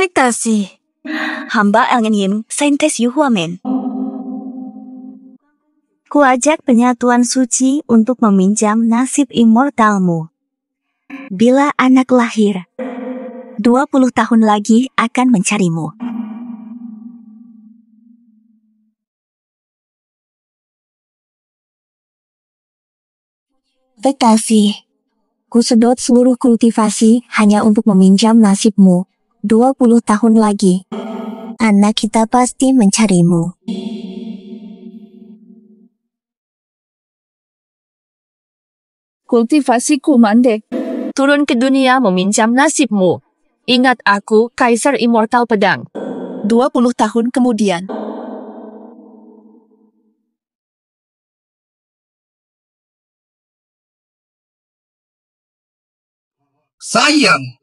Ekspektasi. Hamba ingin saintes Yuhuamen. Kuajak penyatuan suci untuk meminjam nasib immortalmu. Bila anak lahir, 20 tahun lagi akan mencarimu. Ekspektasi. Kusedot seluruh kultivasi hanya untuk meminjam nasibmu. 20 tahun lagi, anak kita pasti mencarimu. Kultivasiku mandek. Turun ke dunia meminjam nasibmu. Ingat aku, Kaisar Immortal Pedang. 20 tahun kemudian. Sayang.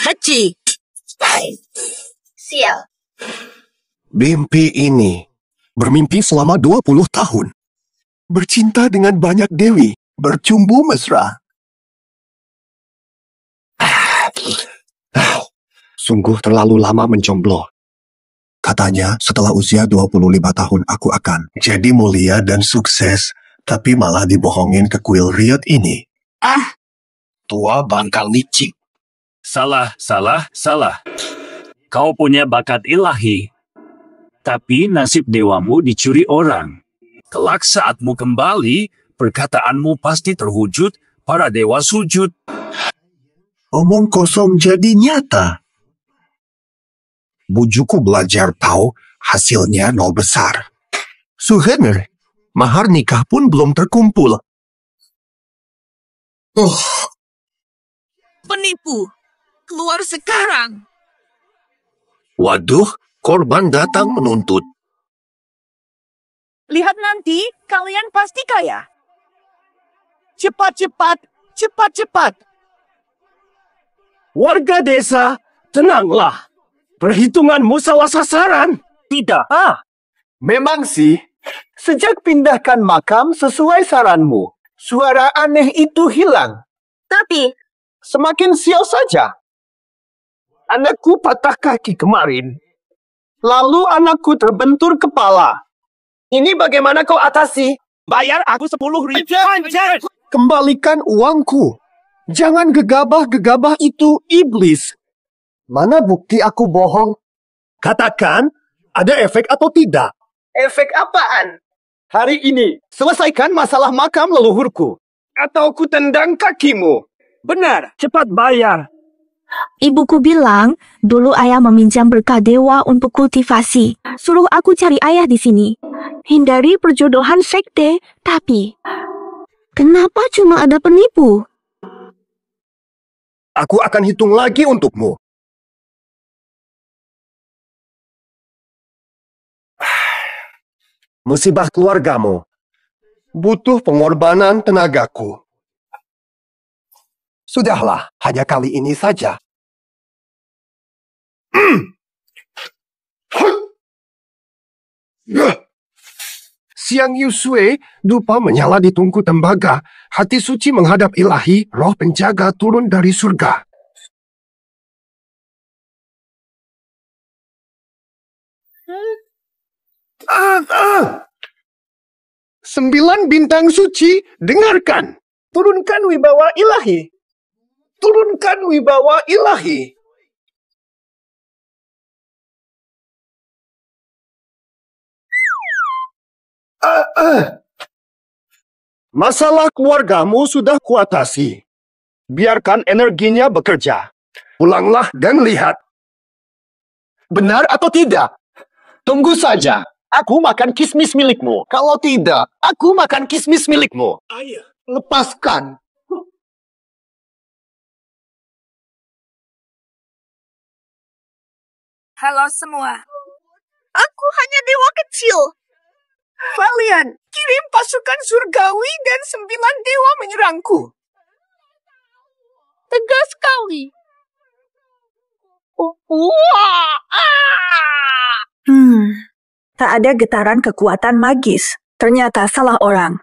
Hachi. Sial. Mimpi ini bermimpi selama 20 tahun. Bercinta dengan banyak dewi, bercumbu mesra. Sungguh terlalu lama menjomblo. Katanya setelah usia 25 tahun aku akan jadi mulia dan sukses, tapi malah dibohongin ke kuil Riot ini. Tua bangkal licik. Salah. Kau punya bakat ilahi. Tapi nasib dewamu dicuri orang. Kelak saatmu kembali, perkataanmu pasti terwujud, para dewa sujud. Omong kosong jadi nyata. Bujuku belajar tahu, hasilnya nol besar. Suhener, mahar nikah pun belum terkumpul. Penipu. Keluar sekarang. Waduh, korban datang menuntut. Lihat nanti, kalian pasti kaya. Cepat. Warga desa, tenanglah. Perhitunganmu salah sasaran. Tidak. Memang sih, sejak pindahkan makam sesuai saranmu, suara aneh itu hilang. Tapi, Semakin sial saja. Anakku patah kaki kemarin. Lalu anakku terbentur kepala. Ini bagaimana kau atasi? Bayar aku 10.000. Kembalikan uangku. Jangan gegabah-gegabah itu iblis. Mana bukti aku bohong? Katakan, ada efek atau tidak? Efek apaan? Hari ini, selesaikan masalah makam leluhurku. Atau ku tendang kakimu. Benar, cepat bayar. ibuku bilang, dulu ayah meminjam berkah dewa untuk kultivasi. Suruh aku cari ayah di sini. Hindari perjodohan sekte, tapi kenapa cuma ada penipu? Aku akan hitung lagi untukmu. Musibah keluargamu. Butuh pengorbanan tenagaku. Sudahlah, hanya kali ini saja. Siang Yusue dupa menyala di tungku tembaga. Hati suci menghadap ilahi, roh penjaga turun dari surga. Sembilan bintang suci, dengarkan. Turunkan wibawa ilahi. Turunkan wibawa ilahi. Masalah keluargamu sudah kuatasi. Biarkan energinya bekerja. Pulanglah dan lihat. Benar atau tidak? Tunggu saja. Aku makan kismis milikmu. Kalau tidak, aku makan kismis milikmu. Ayah. Lepaskan. Halo semua. Aku hanya dewa kecil. Kalian, kirim pasukan surgawi dan 9 dewa menyerangku. Tegas sekali. Tak ada getaran kekuatan magis. Ternyata salah orang.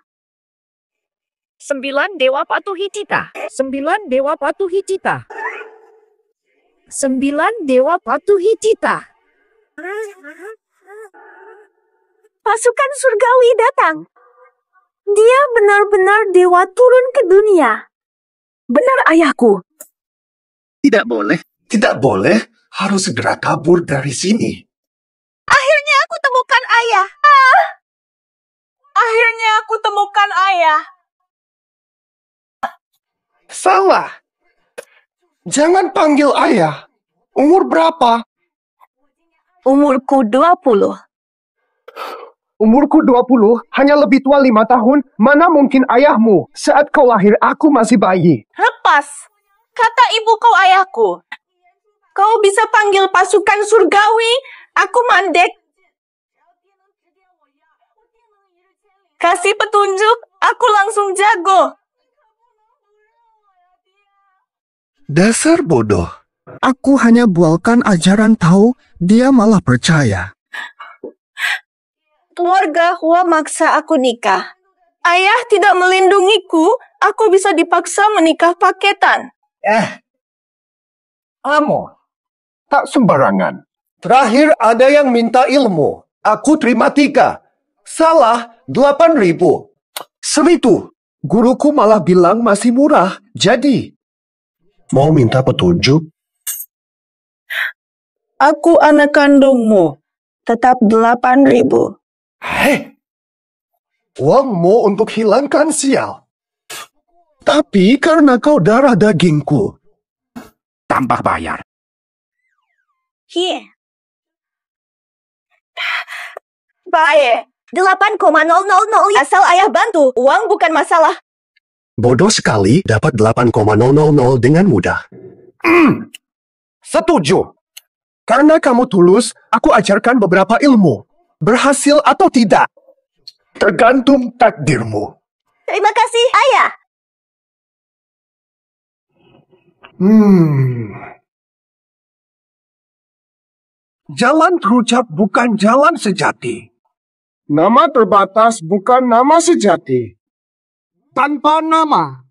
9 dewa patuhi titah. 9 dewa patuhi titah. 9 dewa patuhi titah. Pasukan surgawi datang. Dia benar-benar dewa turun ke dunia. Benar, ayahku. Tidak boleh. Tidak boleh. Harus segera kabur dari sini. Akhirnya aku temukan ayah. Akhirnya aku temukan ayah. Salah. Jangan panggil ayah. Umur berapa? Umurku 20. Umurku 20, hanya lebih tua 5 tahun. Mana mungkin ayahmu? Saat kau lahir, aku masih bayi. Lepas. Kata ibu kau ayahku. Kau bisa panggil pasukan surgawi. Aku mandek. Kasih petunjuk, aku langsung jago. Dasar bodoh. Aku hanya bualkan ajaran tahu, dia malah percaya. Keluarga Hua maksa aku nikah. Ayah tidak melindungiku, aku bisa dipaksa menikah paketan. Amo. Tak sembarangan. Terakhir ada yang minta ilmu. Aku terima 3. Salah 8.000. Segitu. Guruku malah bilang masih murah. Jadi. Mau minta petunjuk? Aku anak kandungmu. Tetap 8.000. Hei. Uangmu untuk hilangkan sial. Tapi karena kau darah dagingku. Tambah bayar. Here. Baik. 8,000 asal ayah bantu. Uang bukan masalah. Bodoh sekali dapat 8,000 dengan mudah. Setuju. Karena kamu tulus, aku ajarkan beberapa ilmu. Berhasil atau tidak, tergantung takdirmu. Terima kasih, ayah. Jalan terucap bukan jalan sejati. Nama terbatas bukan nama sejati. Tanpa nama.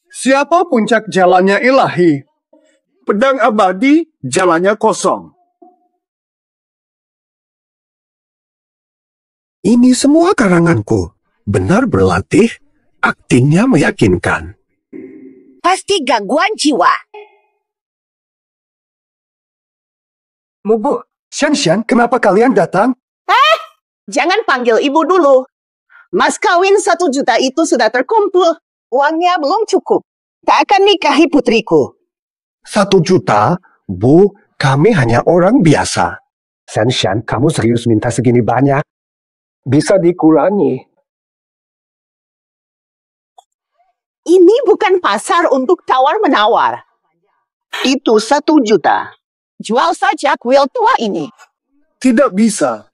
Siapa puncak jalannya ilahi? Pedang abadi, jalannya kosong. Ini semua karanganku. Benar berlatih, aktingnya meyakinkan. Pasti gangguan jiwa. Mubu, Shan, kenapa kalian datang? Jangan panggil ibu dulu. Mas kawin 1 juta itu sudah terkumpul. Uangnya belum cukup. Tak akan nikahi putriku. 1 juta? Bu, kami hanya orang biasa. Shan, kamu serius minta segini banyak? Bisa dikurangi. Ini bukan pasar untuk tawar-menawar. Itu 1 juta. Jual saja kuil tua ini. Tidak bisa.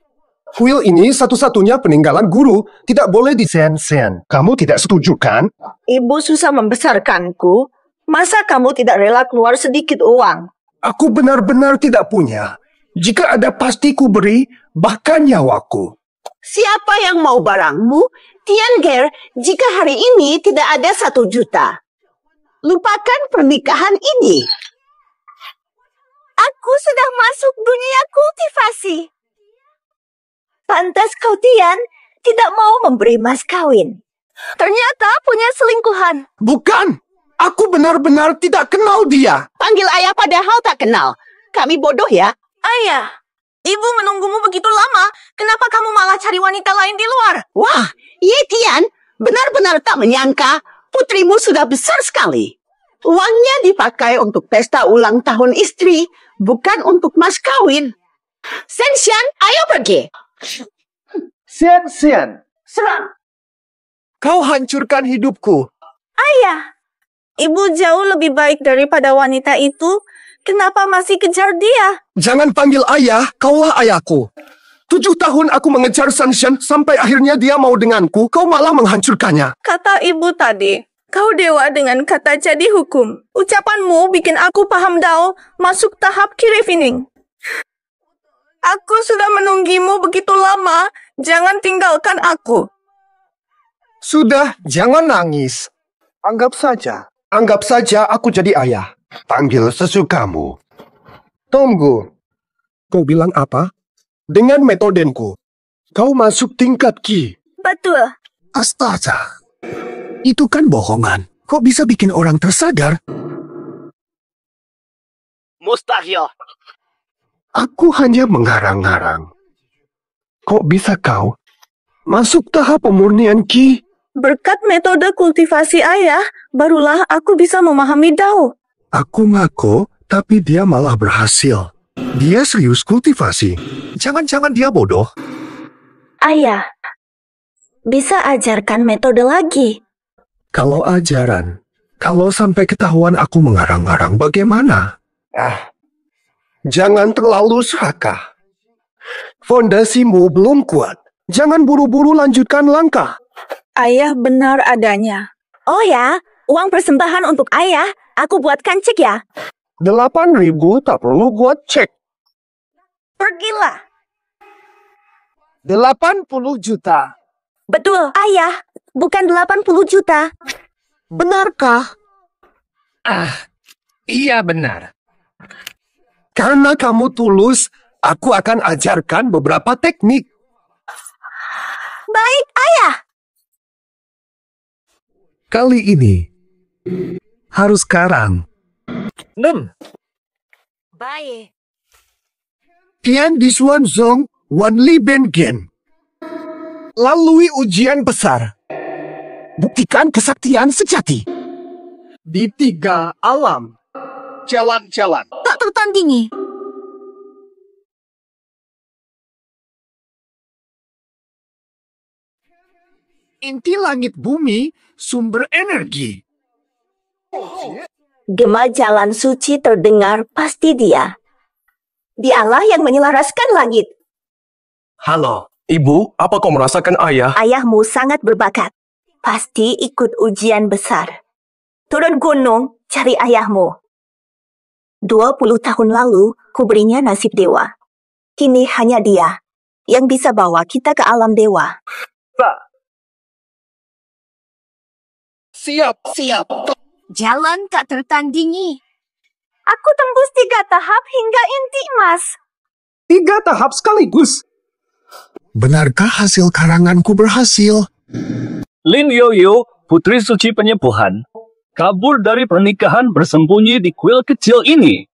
Kuil ini satu-satunya peninggalan guru. Tidak boleh di Sen. Kamu tidak setuju kan? Ibu susah membesarkanku. Masa kamu tidak rela keluar sedikit uang? Aku benar-benar tidak punya. Jika ada pasti ku beri, bahkan nyawaku. Siapa yang mau barangmu? Tianger, jika hari ini tidak ada 1 juta. Lupakan pernikahan ini. Aku sudah masuk dunia kultivasi. Pantas kau, Tian, tidak mau memberi mas kawin. Ternyata punya selingkuhan. Bukan! Aku benar-benar tidak kenal dia. Panggil ayah padahal tak kenal. Kami bodoh ya. Ayah, ibu menunggumu begitu lama. Kenapa kamu malah cari wanita lain di luar? Wah, Ye Tian, benar-benar tak menyangka putrimu sudah besar sekali. Uangnya dipakai untuk pesta ulang tahun istri, bukan untuk mas kawin. Senshan, ayo pergi. Sian, Serang. Kau hancurkan hidupku. Ayah, ibu jauh lebih baik daripada wanita itu. Kenapa masih kejar dia? Jangan panggil ayah, kaulah ayahku. 7 tahun aku mengejar Shan sampai akhirnya dia mau denganku, kau malah menghancurkannya. Kata ibu tadi, kau dewa dengan kata jadi hukum. Ucapanmu bikin aku paham Dao masuk tahap kirifining. Aku sudah menunggimu begitu lama. Jangan tinggalkan aku. Sudah, jangan nangis. Anggap saja aku jadi ayah. Panggil sesukamu. Tunggu. Kau bilang apa? Dengan metodenku, kau masuk tingkat Ki. Betul. Astaga. Itu kan bohongan. Kok bisa bikin orang tersadar? Mustahil. Aku hanya mengarang-arang. Kok bisa kau masuk tahap pemurnian Ki? Berkat metode kultivasi ayah, barulah aku bisa memahami Dao. Aku ngaku, tapi dia malah berhasil. Dia serius kultivasi. Jangan-jangan dia bodoh. Ayah, bisa ajarkan metode lagi. Kalau ajaran, kalau sampai ketahuan aku mengarang-arang bagaimana? Jangan terlalu serakah. Fondasimu belum kuat. Jangan buru-buru lanjutkan langkah. Ayah benar adanya. Oh ya, uang persembahan untuk ayah, aku buatkan cek ya. 8.000 tak perlu buat cek. Pergilah. 80 juta. Betul, ayah. Bukan 80 juta. Benarkah? Iya benar. Karena kamu tulus, aku akan ajarkan beberapa teknik. Baik, ayah. Kali ini, harus sekarang. 6. Baik. Tian di Xuan Zong, Wan Li Ben Gen. Lalui ujian besar. Buktikan kesaktian sejati. Di 3 alam. Jalan-jalan. Tak tertandingi. Inti langit bumi, sumber energi. Gema jalan suci terdengar pasti dia. Dialah yang menyelaraskan langit. Halo, Ibu, apa kau merasakan ayah? Ayahmu sangat berbakat. Pasti ikut ujian besar. Turun gunung, cari ayahmu. 20 tahun lalu, kuberinya nasib dewa. Kini hanya dia yang bisa bawa kita ke alam dewa. Siap. Jalan tak tertandingi. Aku tembus 3 tahap hingga inti emas. 3 tahap sekaligus. Benarkah hasil karanganku berhasil? Lin Yoyo, putri suci penyembuhan, kabur dari pernikahan bersembunyi di kuil kecil ini.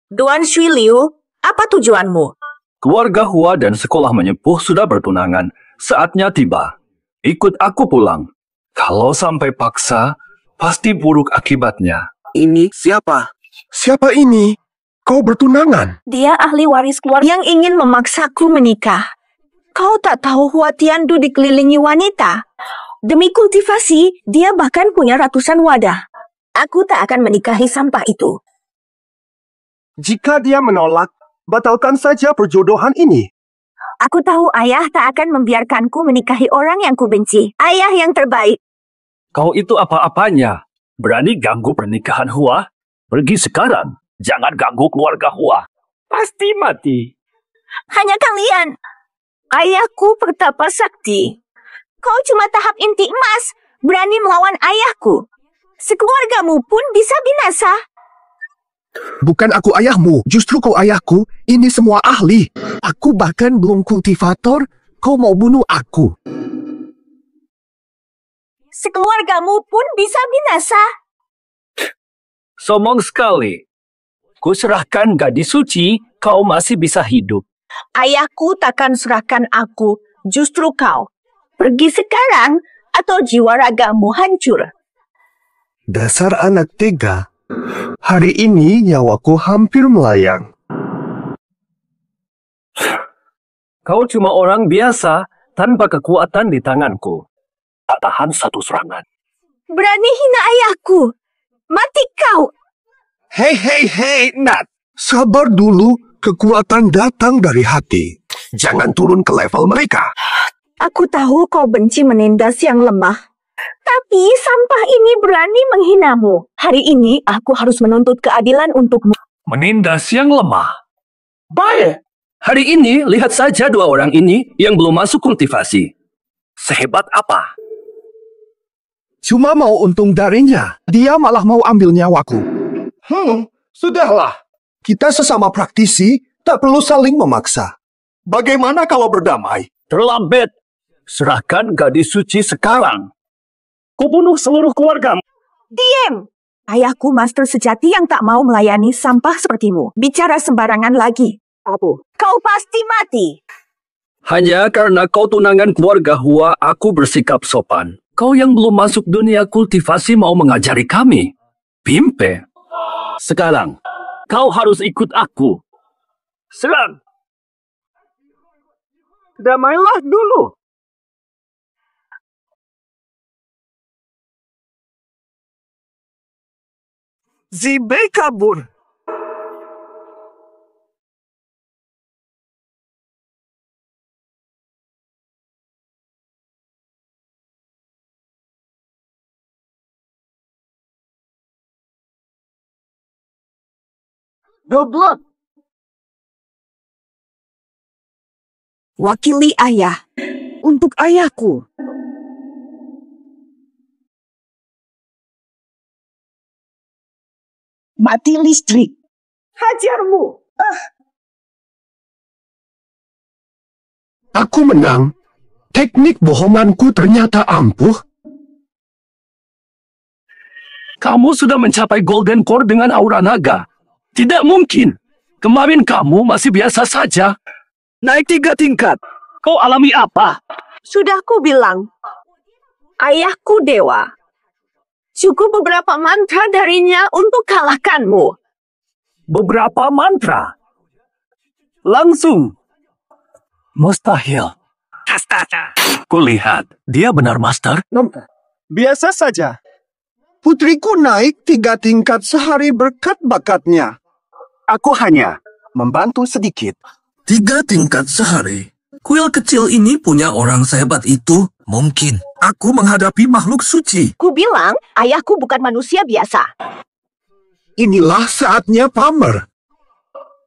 Duan Shui Liu, apa tujuanmu? Keluarga Hua dan sekolah menyepuh sudah bertunangan. Saatnya tiba. Ikut aku pulang. Kalau sampai paksa, pasti buruk akibatnya. Ini siapa? Siapa ini? Kau bertunangan? Dia ahli waris keluarga yang ingin memaksaku menikah. Kau tak tahu Hua Tiandu dikelilingi wanita. Demi kultivasi, dia bahkan punya ratusan wadah. Aku tak akan menikahi sampah itu. Jika dia menolak, batalkan saja perjodohan ini. Aku tahu ayah tak akan membiarkanku menikahi orang yang kubenci. Ayah yang terbaik. Kau itu apa-apanya? Berani ganggu pernikahan Hua? Pergi sekarang. Jangan ganggu keluarga Hua. Pasti mati. Hanya kalian. Ayahku pertapa sakti. Kau cuma tahap inti emas. Berani melawan ayahku. Sekeluargamu pun bisa binasa. Bukan aku ayahmu, justru kau ayahku. Ini semua ahli. Aku bahkan belum kultivator. Kau mau bunuh aku. Sekeluargamu pun bisa binasa. Sombong sekali. Kuserahkan gadis suci, kau masih bisa hidup. Ayahku takkan serahkan aku, justru kau. Pergi sekarang, atau jiwa ragamu hancur. Dasar anak tega. Hari ini nyawaku hampir melayang. Kau cuma orang biasa tanpa kekuatan di tanganku. Tak tahan satu serangan. Berani hina ayahku. Mati kau. Hei, Nat. Sabar dulu, kekuatan datang dari hati. Jangan turun ke level mereka. Aku tahu kau benci menindas yang lemah. Tapi sampah ini berani menghinamu. Hari ini aku harus menuntut keadilan untukmu. Menindas yang lemah. Baik. Hari ini, lihat saja dua orang ini yang belum masuk kultivasi. Sehebat apa? Cuma mau untung darinya. Dia malah mau ambil nyawaku. Sudahlah. Kita sesama praktisi, tak perlu saling memaksa. Bagaimana kalau berdamai? Terlambat. Serahkan gadis suci sekarang. Kau bunuh seluruh keluargamu. Diem! Ayahku master sejati yang tak mau melayani sampah sepertimu. Bicara sembarangan lagi. Kau pasti mati. Hanya karena kau tunangan keluarga Hua, aku bersikap sopan. Kau yang belum masuk dunia kultivasi mau mengajari kami. Pimpe. Sekarang, kau harus ikut aku. Serang. Damailah dulu. Zibe kabur. Goblok. Wakili ayah. Untuk ayahku. Mati listrik. Hajarmu. Aku menang. Teknik bohonganku ternyata ampuh. Kamu sudah mencapai Golden Core dengan aura naga. Tidak mungkin. Kemarin kamu masih biasa saja. Naik 3 tingkat. Kau alami apa? Sudah ku bilang. Ayahku dewa. Cukup beberapa mantra darinya untuk kalahkanmu. Beberapa mantra. Langsung. Mustahil. Astaga. Kulihat, dia benar master. Biasa saja. Putriku naik 3 tingkat sehari berkat bakatnya. Aku hanya membantu sedikit. 3 tingkat sehari. Kuil kecil ini punya orang sehebat itu? Mungkin. Aku menghadapi makhluk suci. Ku bilang, ayahku bukan manusia biasa. Inilah saatnya pamer.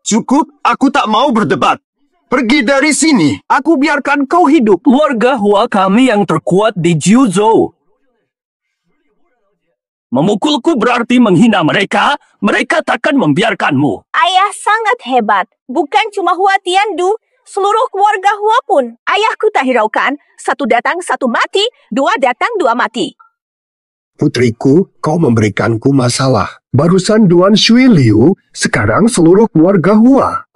Cukup, aku tak mau berdebat. Pergi dari sini. Aku biarkan kau hidup. Keluarga Hua kami yang terkuat di Jiuzhou. Memukulku berarti menghina mereka. Mereka takkan membiarkanmu. Ayah sangat hebat. Bukan cuma Hua Tiandu, seluruh keluarga Hua pun. Ayahku tak hiraukan. 1 datang 1 mati, 2 datang 2 mati. Putriku, kau memberikanku masalah. Barusan Duan Shui Liu, sekarang seluruh keluarga Hua.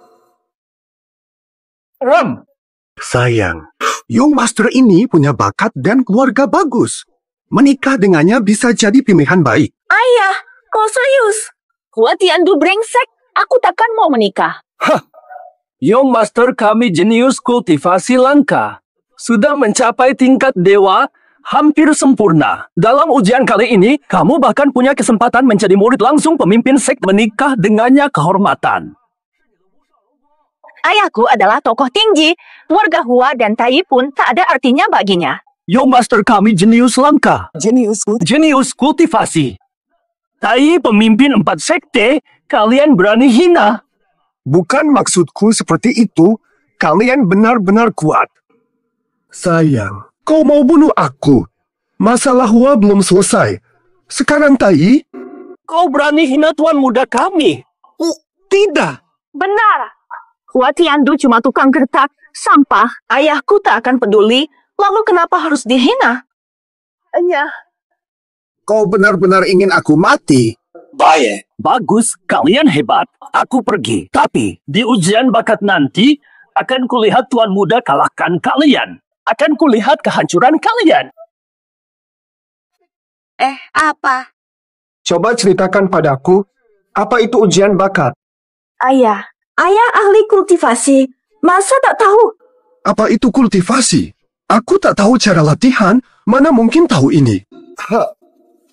Sayang, Young Master ini punya bakat dan keluarga bagus. Menikah dengannya bisa jadi pilihan baik. Ayah, kau serius? Hua Tiandu brengsek, aku takkan mau menikah. Young Master kami jenius kultivasi langka. Sudah mencapai tingkat dewa, hampir sempurna. Dalam ujian kali ini, kamu bahkan punya kesempatan menjadi murid langsung pemimpin sekt menikah dengannya kehormatan. Ayahku adalah tokoh tinggi. Keluarga Hua dan Tai pun tak ada artinya baginya. Young Master kami jenius langka. Jenius kultivasi. Tai pemimpin 4 sekte, kalian berani hina. Bukan maksudku seperti itu. Kalian benar-benar kuat. Sayang, kau mau bunuh aku. Masalah Hua belum selesai. Sekarang Tai? Kau berani hina tuan muda kami. Tidak. Benar. Hua Tiandu cuma tukang gertak, sampah. Ayahku tak akan peduli. Lalu kenapa harus dihina? Kau benar-benar ingin aku mati? Baik. Bagus, kalian hebat. Aku pergi. Tapi, di ujian bakat nanti, akan kulihat tuan muda kalahkan kalian. Akan kulihat kehancuran kalian. Apa? Coba ceritakan padaku, apa itu ujian bakat? Ayah ahli kultivasi. Masa tak tahu? Apa itu kultivasi? Aku tak tahu cara latihan, mana mungkin tahu ini.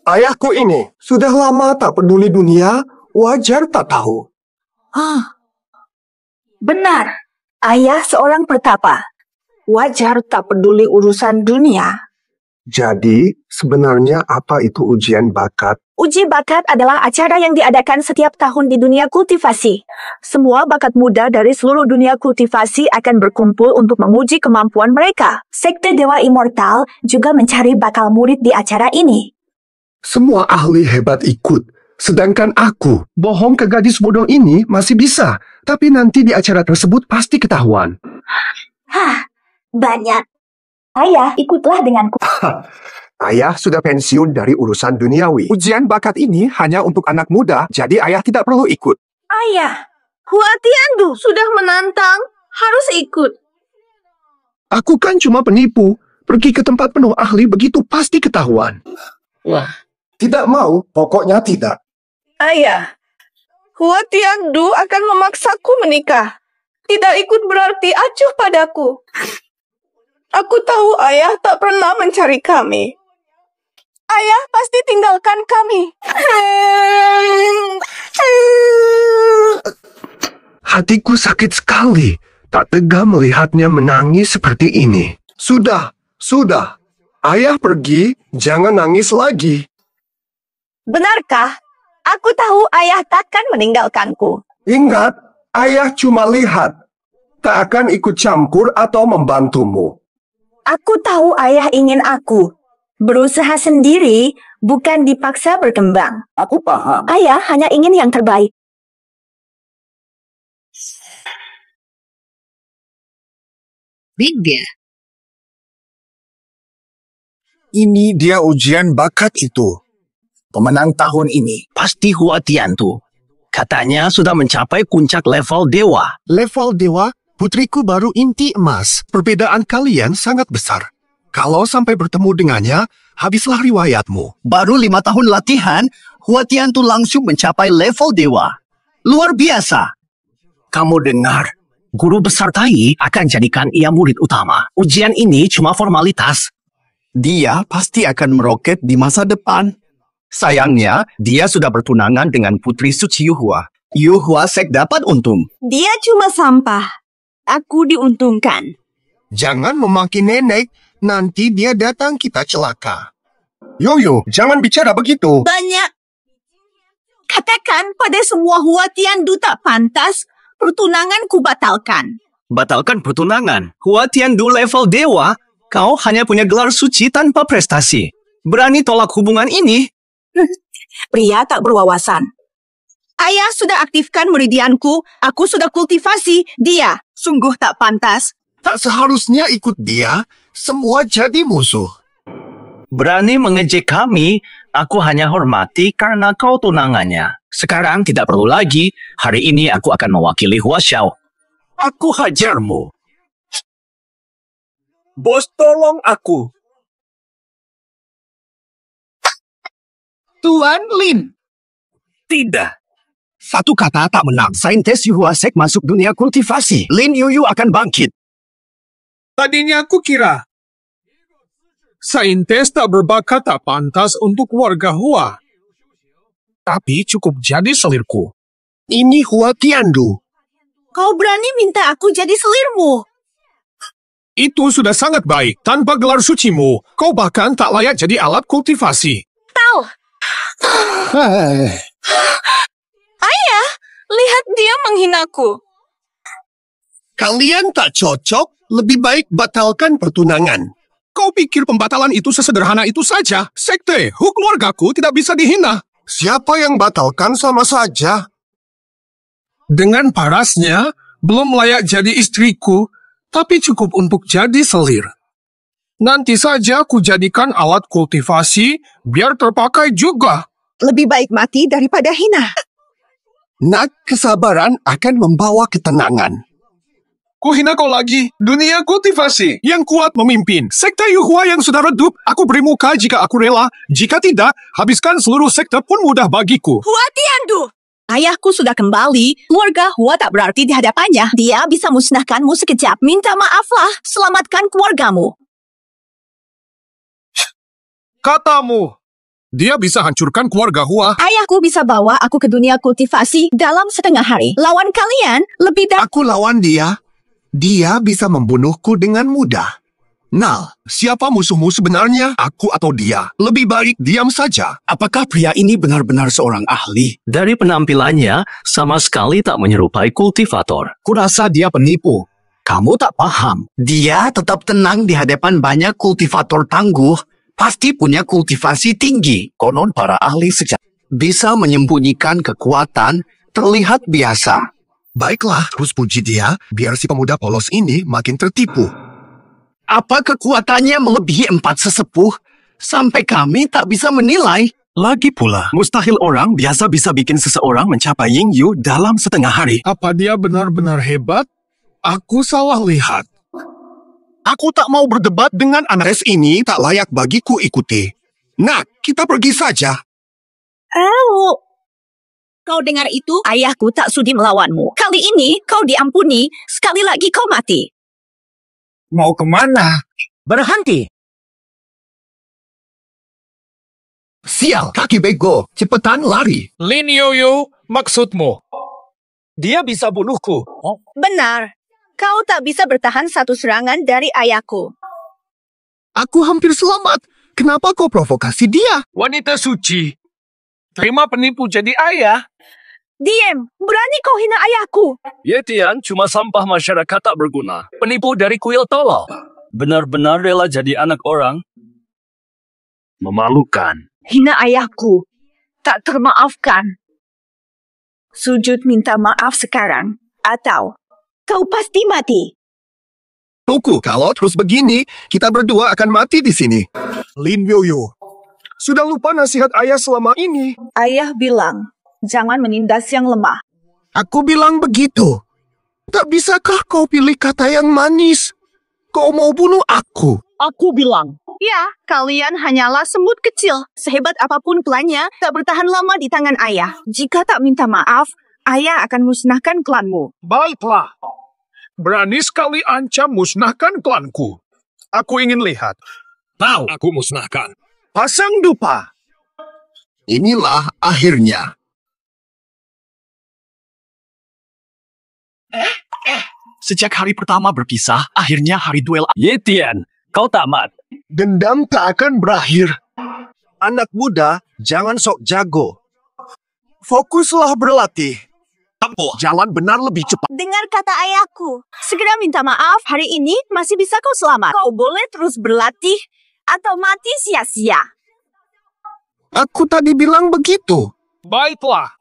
Ayahku ini sudah lama tak peduli dunia, wajar tak tahu. Benar. Ayah seorang pertapa. Wajar tak peduli urusan dunia. Jadi, sebenarnya apa itu ujian bakat? Uji bakat adalah acara yang diadakan setiap tahun di dunia kultivasi. Semua bakat muda dari seluruh dunia kultivasi akan berkumpul untuk menguji kemampuan mereka. Sekte Dewa Immortal juga mencari bakal murid di acara ini. Semua ahli hebat ikut. Sedangkan aku, bohong ke gadis bodoh ini masih bisa. Tapi nanti di acara tersebut pasti ketahuan. Hah, banyak. Ayah, ikutlah denganku. Ayah sudah pensiun dari urusan duniawi. Ujian bakat ini hanya untuk anak muda, jadi ayah tidak perlu ikut. Ayah, Hua Tiandu sudah menantang. Harus ikut. Aku kan cuma penipu. Pergi ke tempat penuh ahli begitu pasti ketahuan. Wah. Tidak mau, pokoknya tidak. Ayah, Hua Tiandu akan memaksaku menikah. Tidak ikut berarti acuh padaku. Aku tahu ayah tak pernah mencari kami. Ayah pasti tinggalkan kami. Hatiku sakit sekali. Tak tega melihatnya menangis seperti ini. Sudah. Ayah pergi, jangan nangis lagi. Benarkah? Aku tahu ayah takkan meninggalkanku. Ingat, ayah cuma lihat. Tak akan ikut campur atau membantumu. Aku tahu ayah ingin aku berusaha sendiri, bukan dipaksa berkembang. Aku paham. Ayah hanya ingin yang terbaik. Bingga. Ini dia ujian bakat itu. Pemenang tahun ini pasti Hua Tiandu. Katanya sudah mencapai puncak level dewa. Level dewa, putriku baru inti emas. Perbedaan kalian sangat besar. Kalau sampai bertemu dengannya, habislah riwayatmu. Baru 5 tahun latihan, Hua Tiandu langsung mencapai level dewa. Luar biasa. Kamu dengar, guru besar Tai akan jadikan ia murid utama. Ujian ini cuma formalitas. Dia pasti akan meroket di masa depan. Sayangnya, dia sudah bertunangan dengan putri suci Yuhua. Yuhua Sek dapat untung. Dia cuma sampah. Aku diuntungkan. Jangan memaki nenek, nanti dia datang kita celaka. Yoyo, jangan bicara begitu. Banyak. Katakan pada semua Hua Tiandu tak pantas, pertunangan ku batalkan. Batalkan pertunangan. Hua Tiandu level dewa. Kau hanya punya gelar suci tanpa prestasi. Berani tolak hubungan ini? Pria tak berwawasan. Ayah sudah aktifkan meridianku, aku sudah kultivasi. Dia sungguh tak pantas. Tak seharusnya ikut dia, semua jadi musuh. Berani mengejek kami, aku hanya hormati karena kau tunangannya. Sekarang tidak perlu lagi, hari ini aku akan mewakili Hua Xiao. Aku hajarmu. Bos, tolong aku. Tuan Lin. Tidak. Satu kata tak menang. Saintis Yuhua Sek masuk dunia kultivasi. Lin Yuyu akan bangkit. Tadinya aku kira saintis tak berbakat tak pantas untuk warga Hua. Tapi cukup jadi selirku. Ini Hua Tiandu. Kau berani minta aku jadi selirmu. Itu sudah sangat baik. Tanpa gelar sucimu, kau bahkan tak layak jadi alat kultivasi. Tahu. Ayah, lihat dia menghinaku. Kalian tak cocok, lebih baik batalkan pertunangan. Kau pikir pembatalan itu sesederhana itu saja? Sekte, keluargaku tidak bisa dihina. Siapa yang batalkan sama saja. Dengan parasnya, belum layak jadi istriku, tapi cukup untuk jadi selir. Nanti saja ku jadikan alat kultivasi, biar terpakai juga. Lebih baik mati daripada hina. Nak, kesabaran akan membawa ketenangan. Ku hina kau lagi. Dunia kultivasi yang kuat memimpin. Sekte Yuhua yang sudah redup, aku beri muka jika aku rela. Jika tidak, habiskan seluruh sekte pun mudah bagiku. Hua Tiandu! Ayahku sudah kembali. Keluarga Hua tak berarti di hadapannya. Dia bisa musnahkanmu sekejap. Minta maaflah. Selamatkan keluargamu. Katamu, dia bisa hancurkan keluarga Hua. Ayahku bisa bawa aku ke dunia kultivasi dalam setengah hari. Lawan kalian lebih Aku lawan dia. Dia bisa membunuhku dengan mudah. Nal, siapa musuhmu sebenarnya? Aku atau dia? Lebih baik diam saja. Apakah pria ini benar-benar seorang ahli? Dari penampilannya, sama sekali tak menyerupai kultivator. Kurasa dia penipu. Kamu tak paham. Dia tetap tenang di hadapan banyak kultivator tangguh. Pasti punya kultivasi tinggi. Konon para ahli sejarah bisa menyembunyikan kekuatan terlihat biasa. Baiklah, terus puji dia, biar si pemuda polos ini makin tertipu. Apa kekuatannya melebihi 4 sesepuh? Sampai kami tak bisa menilai. Lagi pula, mustahil orang biasa bisa bikin seseorang mencapai Ying Yu dalam setengah hari. Apa dia benar-benar hebat? Aku salah lihat. Aku tak mau berdebat dengan anak tes ini, tak layak bagiku ikuti. Nah, kita pergi saja. Kau dengar itu? Ayahku tak sudi melawanmu. Kali ini kau diampuni, sekali lagi kau mati. Mau kemana? Berhenti. Sial, kaki bego. Cepetan lari. Lin Yoyo, maksudmu? Dia bisa bunuhku. Benar. Kau tak bisa bertahan satu serangan dari ayahku. Aku hampir selamat. Kenapa kau provokasi dia? Wanita suci. Terima penipu jadi ayah. Diem, berani kau hina ayahku. Ye Tian cuma sampah masyarakat tak berguna. Penipu dari kuil tolol. Benar-benar rela jadi anak orang. Memalukan. Hina ayahku. Tak termaafkan. Sujud minta maaf sekarang. Atau kau pasti mati. Tunggu, kalau terus begini, kita berdua akan mati di sini. Lin Yoyo, sudah lupa nasihat ayah selama ini. Ayah bilang, jangan menindas yang lemah. Aku bilang begitu. Tak bisakah kau pilih kata yang manis? Kau mau bunuh aku? Aku bilang. Ya, kalian hanyalah semut kecil. Sehebat apapun klannya, tak bertahan lama di tangan ayah. Jika tak minta maaf, ayah akan musnahkan klanmu. Baiklah. Berani sekali ancam musnahkan klanku. Aku ingin lihat. Tahu. Aku musnahkan. Pasang dupa. Inilah akhirnya. Sejak hari pertama berpisah, akhirnya hari duel. Ye Tian, kau tamat. Dendam tak akan berakhir. Anak muda, jangan sok jago. Fokuslah berlatih. Tempuh jalan benar lebih cepat. Dengar kata ayahku. Segera minta maaf, hari ini masih bisa kau selamat. Kau boleh terus berlatih atau mati sia-sia. Aku tadi bilang begitu. Baiklah.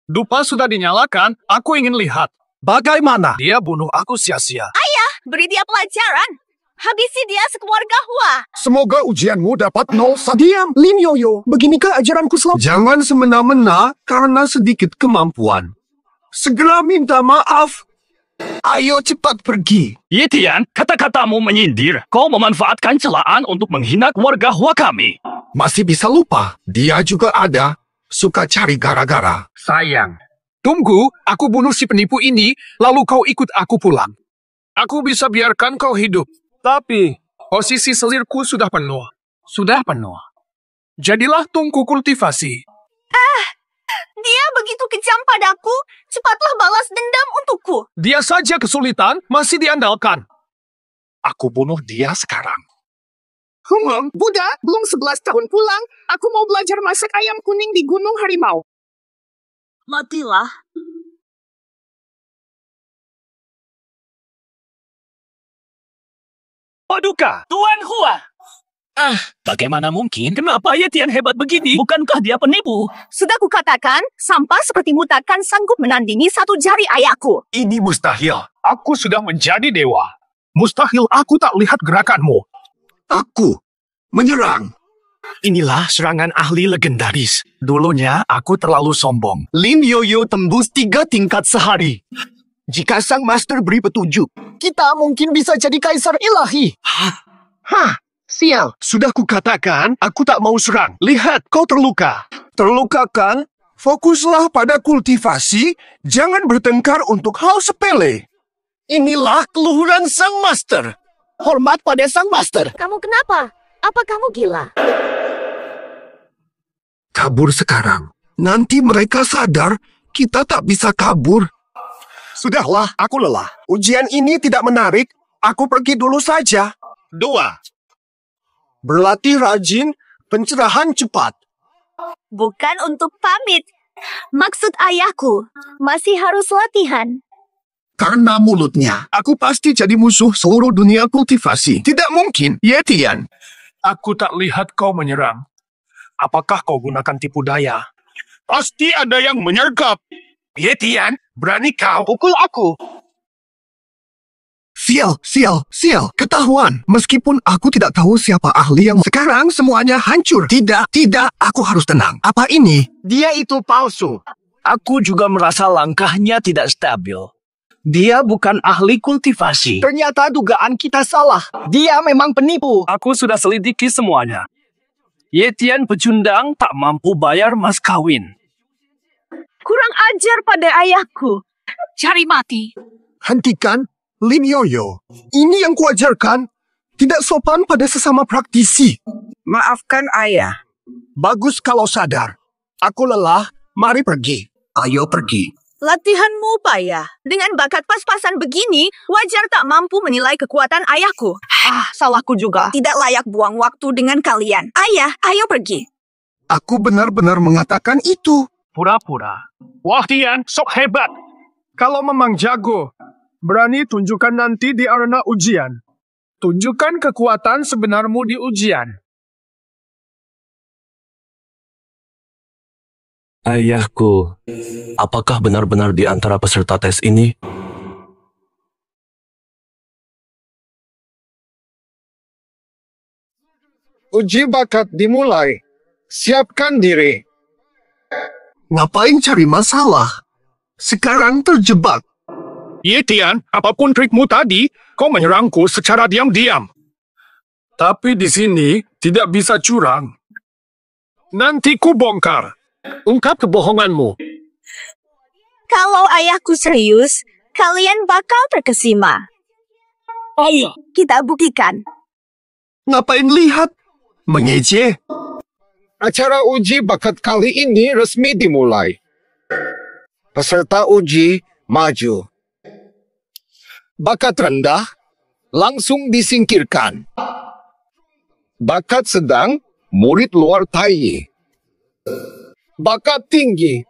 Dupa sudah dinyalakan, aku ingin lihat. Bagaimana? Dia bunuh aku sia-sia. Ayah, beri dia pelajaran. Habisi dia sekeluarga Hua. Semoga ujianmu dapat 0. Diam, Lin Yoyo. Beginikah ajaranku selama? Jangan semena-mena karena sedikit kemampuan. Segera minta maaf. Ayo cepat pergi. Ye Tian, kata-katamu menyindir. Kau memanfaatkan celaan untuk menghina keluarga Hua kami. Masih bisa lupa. Dia juga ada. Suka cari gara-gara. Sayang. Tunggu, aku bunuh si penipu ini, lalu kau ikut aku pulang. Aku bisa biarkan kau hidup. Tapi, posisi selirku sudah penuh. Sudah penuh. Jadilah tungku kultivasi. Dia begitu kejam padaku. Cepatlah balas dendam untukku. Dia saja kesulitan, masih diandalkan. Aku bunuh dia sekarang. Buddha, belum 11 tahun pulang. Aku mau belajar masak ayam kuning di Gunung Harimau. Matilah. Paduka, Tuan Hua. Bagaimana mungkin? Kenapa Ye Tian hebat begini? Bukankah dia penipu? Sudah kukatakan, sampah sepertimu takkan sanggup menandingi satu jari ayahku. Ini mustahil. Aku sudah menjadi dewa. Mustahil aku tak lihat gerakanmu. Aku menyerang. Inilah serangan ahli legendaris. Dulunya aku terlalu sombong. Lin Yoyo tembus 3 tingkat sehari. Jika sang master beri petunjuk, kita mungkin bisa jadi kaisar ilahi. Sial. Sudah kukatakan, aku tak mau serang. Lihat, kau terluka. Terluka kan? Fokuslah pada kultivasi, jangan bertengkar untuk hal sepele. Inilah keluhuran sang master. Hormat pada sang master. Kamu kenapa? Apa kamu gila? Kabur sekarang. Nanti mereka sadar, kita tak bisa kabur. Sudahlah, aku lelah. Ujian ini tidak menarik. Aku pergi dulu saja. 2. Berlatih rajin, pencerahan cepat. Bukan untuk pamit. Maksud ayahku, masih harus latihan. Karena mulutnya, aku pasti jadi musuh seluruh dunia kultivasi. Tidak mungkin, Yetian. Aku tak lihat kau menyerang. Apakah kau gunakan tipu daya? Pasti ada yang menyergap. Yetian, berani kau pukul aku? Sial. Ketahuan. Meskipun aku tidak tahu siapa ahli yang sekarang semuanya hancur. Tidak, aku harus tenang. Apa ini? Dia itu palsu. Aku juga merasa langkahnya tidak stabil. Dia bukan ahli kultivasi. Ternyata dugaan kita salah. Dia memang penipu. Aku sudah selidiki semuanya. Yetian pecundang tak mampu bayar mas kawin. Kurang ajar pada ayahku. Cari mati. Hentikan, Lin Yoyo. Ini yang kuajarkan. Tidak sopan pada sesama praktisi. Maafkan ayah. Bagus kalau sadar. Aku lelah, mari pergi. Ayo pergi. Latihanmu payah. Dengan bakat pas-pasan begini, wajar tak mampu menilai kekuatan ayahku. Salahku juga. Tidak layak buang waktu dengan kalian. Ayah, ayo pergi. Aku benar-benar mengatakan itu. Pura-pura. Wah, Tian, sok hebat. Kalau memang jago, berani tunjukkan nanti di arena ujian. Tunjukkan kekuatan sebenarmu di ujian. Ayahku, apakah benar-benar di antara peserta tes ini? Uji bakat dimulai. Siapkan diri. Ngapain cari masalah? Sekarang terjebak. Yetian, apapun trikmu tadi, kau menyerangku secara diam-diam. Tapi di sini tidak bisa curang. Nanti ku bongkar. Ungkap kebohonganmu. Kalau ayahku serius, kalian bakal terkesima. Ayo. Kita buktikan. Ngapain lihat? Mengejek. Acara uji bakat kali ini resmi dimulai. Peserta uji maju. Bakat rendah langsung disingkirkan. Bakat sedang murid luar Tai. Bakat tinggi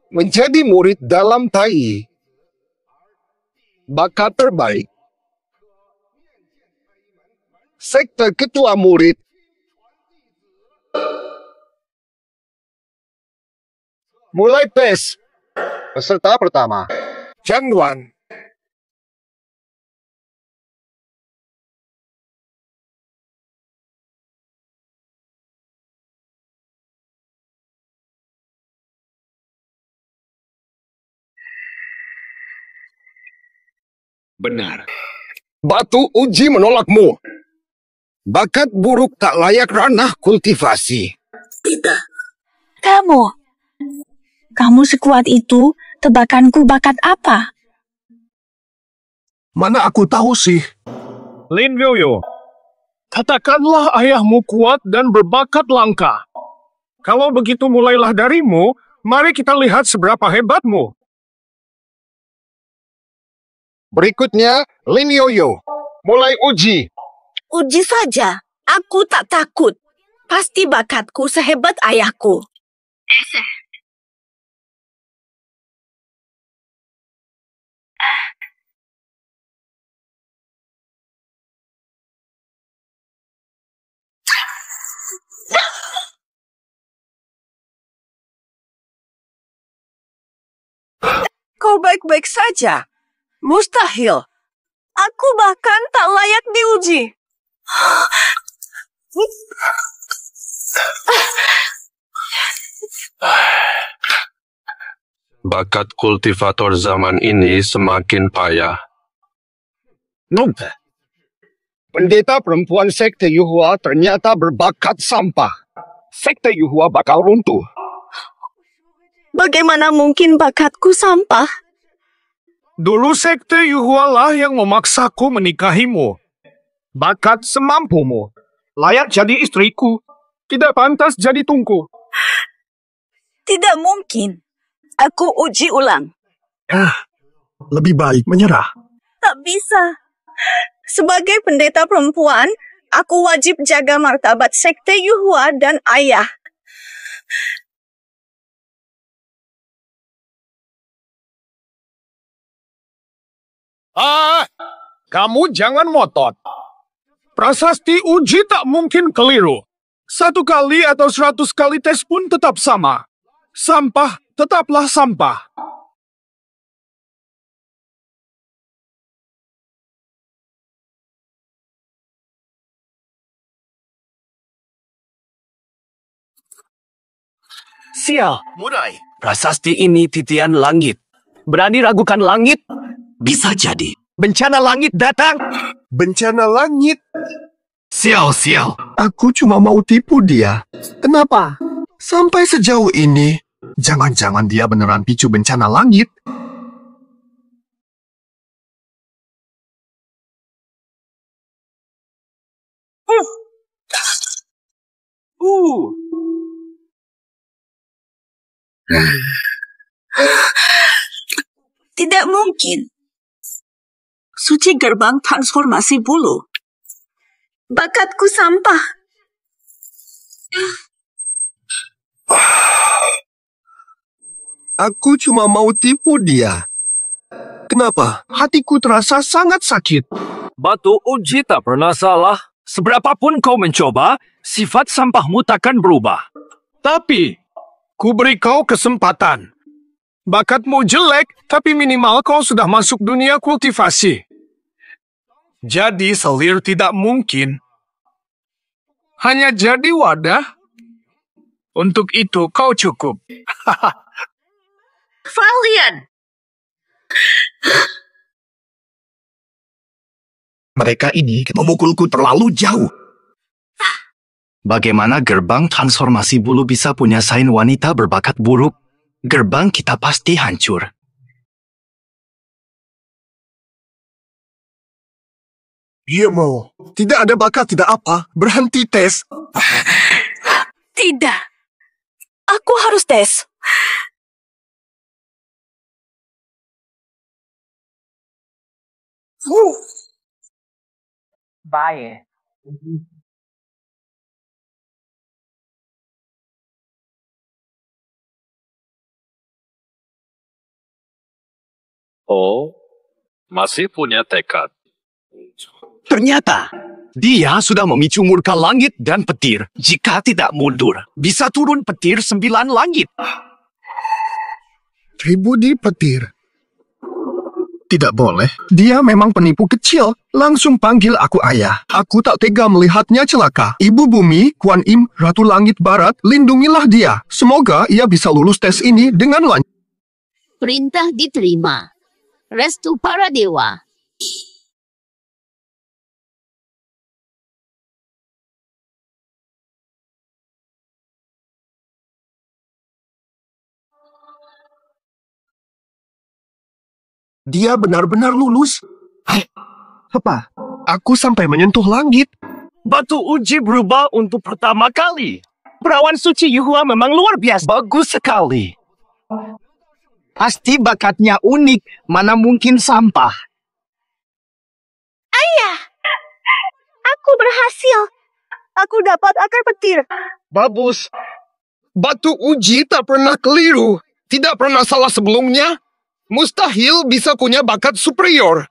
menjadi murid dalam Tai. Bakat terbaik sekte ketua murid. Mulai tes. Peserta pertama, Chang Duan. Benar. Batu uji menolakmu. Bakat buruk tak layak ranah kultivasi. Kamu sekuat itu, tebakanku bakat apa? Mana aku tahu sih. Lin Yoyo, katakanlah ayahmu kuat dan berbakat langka. Kalau begitu mulailah darimu, mari kita lihat seberapa hebatmu. Berikutnya, Lin Yoyo. Mulai uji. Uji saja. Aku tak takut. Pasti bakatku sehebat ayahku. Kau baik-baik saja. Mustahil. Aku bahkan tak layak diuji. Bakat kultivator zaman ini semakin payah. Nompe. Pendeta perempuan sekte Yuhua ternyata berbakat sampah. Sekte Yuhua bakal runtuh. Bagaimana mungkin bakatku sampah? Dulu sekte Yuhua lah yang memaksaku menikahimu. Bakat semampumu. Layak jadi istriku. Tidak pantas jadi tungku. Tidak mungkin. Aku uji ulang. Lebih baik menyerah. Tak bisa. Sebagai pendeta perempuan, aku wajib jaga martabat sekte Yuhua dan ayah. Kamu jangan ngotot. Prasasti uji tak mungkin keliru. 1 kali atau 100 kali tes pun tetap sama. Sampah tetaplah sampah. Sial, Murai, prasasti ini titian langit. Berani ragukan langit? bisa jadi. Bencana langit datang. Bencana langit. Sial. Aku cuma mau tipu dia. Kenapa? Sampai sejauh ini, jangan-jangan dia beneran picu bencana langit. Tidak mungkin. Suci gerbang transformasi bulu. Bakatku sampah. Aku cuma mau tipu dia. Kenapa? Hatiku terasa sangat sakit. Batu uji tak pernah salah. Seberapapun kau mencoba, sifat sampahmu takkan berubah. Tapi, ku beri kau kesempatan. Bakatmu jelek, tapi minimal kau sudah masuk dunia kultivasi. Jadi selir tidak mungkin. Hanya jadi wadah. Untuk itu kau cukup. Valiant. Mereka ini memukulku terlalu jauh. Bagaimana gerbang transformasi bulu bisa punya sain wanita berbakat buruk? Gerbang kita pasti hancur. Dia mau. Tidak ada bakat, tidak apa. Berhenti tes. Tidak. Aku harus tes. Baik. Oh, masih punya tekad. Ternyata, dia sudah memicu murka langit dan petir. Jika tidak mundur, bisa turun petir 9 langit. Tribudi petir. Tidak boleh. Dia memang penipu kecil. Langsung panggil aku ayah. Aku tak tega melihatnya celaka. Ibu Bumi, Kuan Im, Ratu Langit Barat, lindungilah dia. Semoga ia bisa lulus tes ini dengan lancar. Perintah diterima. Restu para dewa. Dia benar-benar lulus. Apa? Aku sampai menyentuh langit. Batu uji berubah untuk pertama kali. Perawan suci Yuhua memang luar biasa. Bagus sekali. Pasti bakatnya unik, mana mungkin sampah. Ayah! Aku berhasil. Aku dapat akar petir. Bagus. Batu uji tak pernah keliru. Tidak pernah salah sebelumnya. Mustahil bisa punya bakat superior.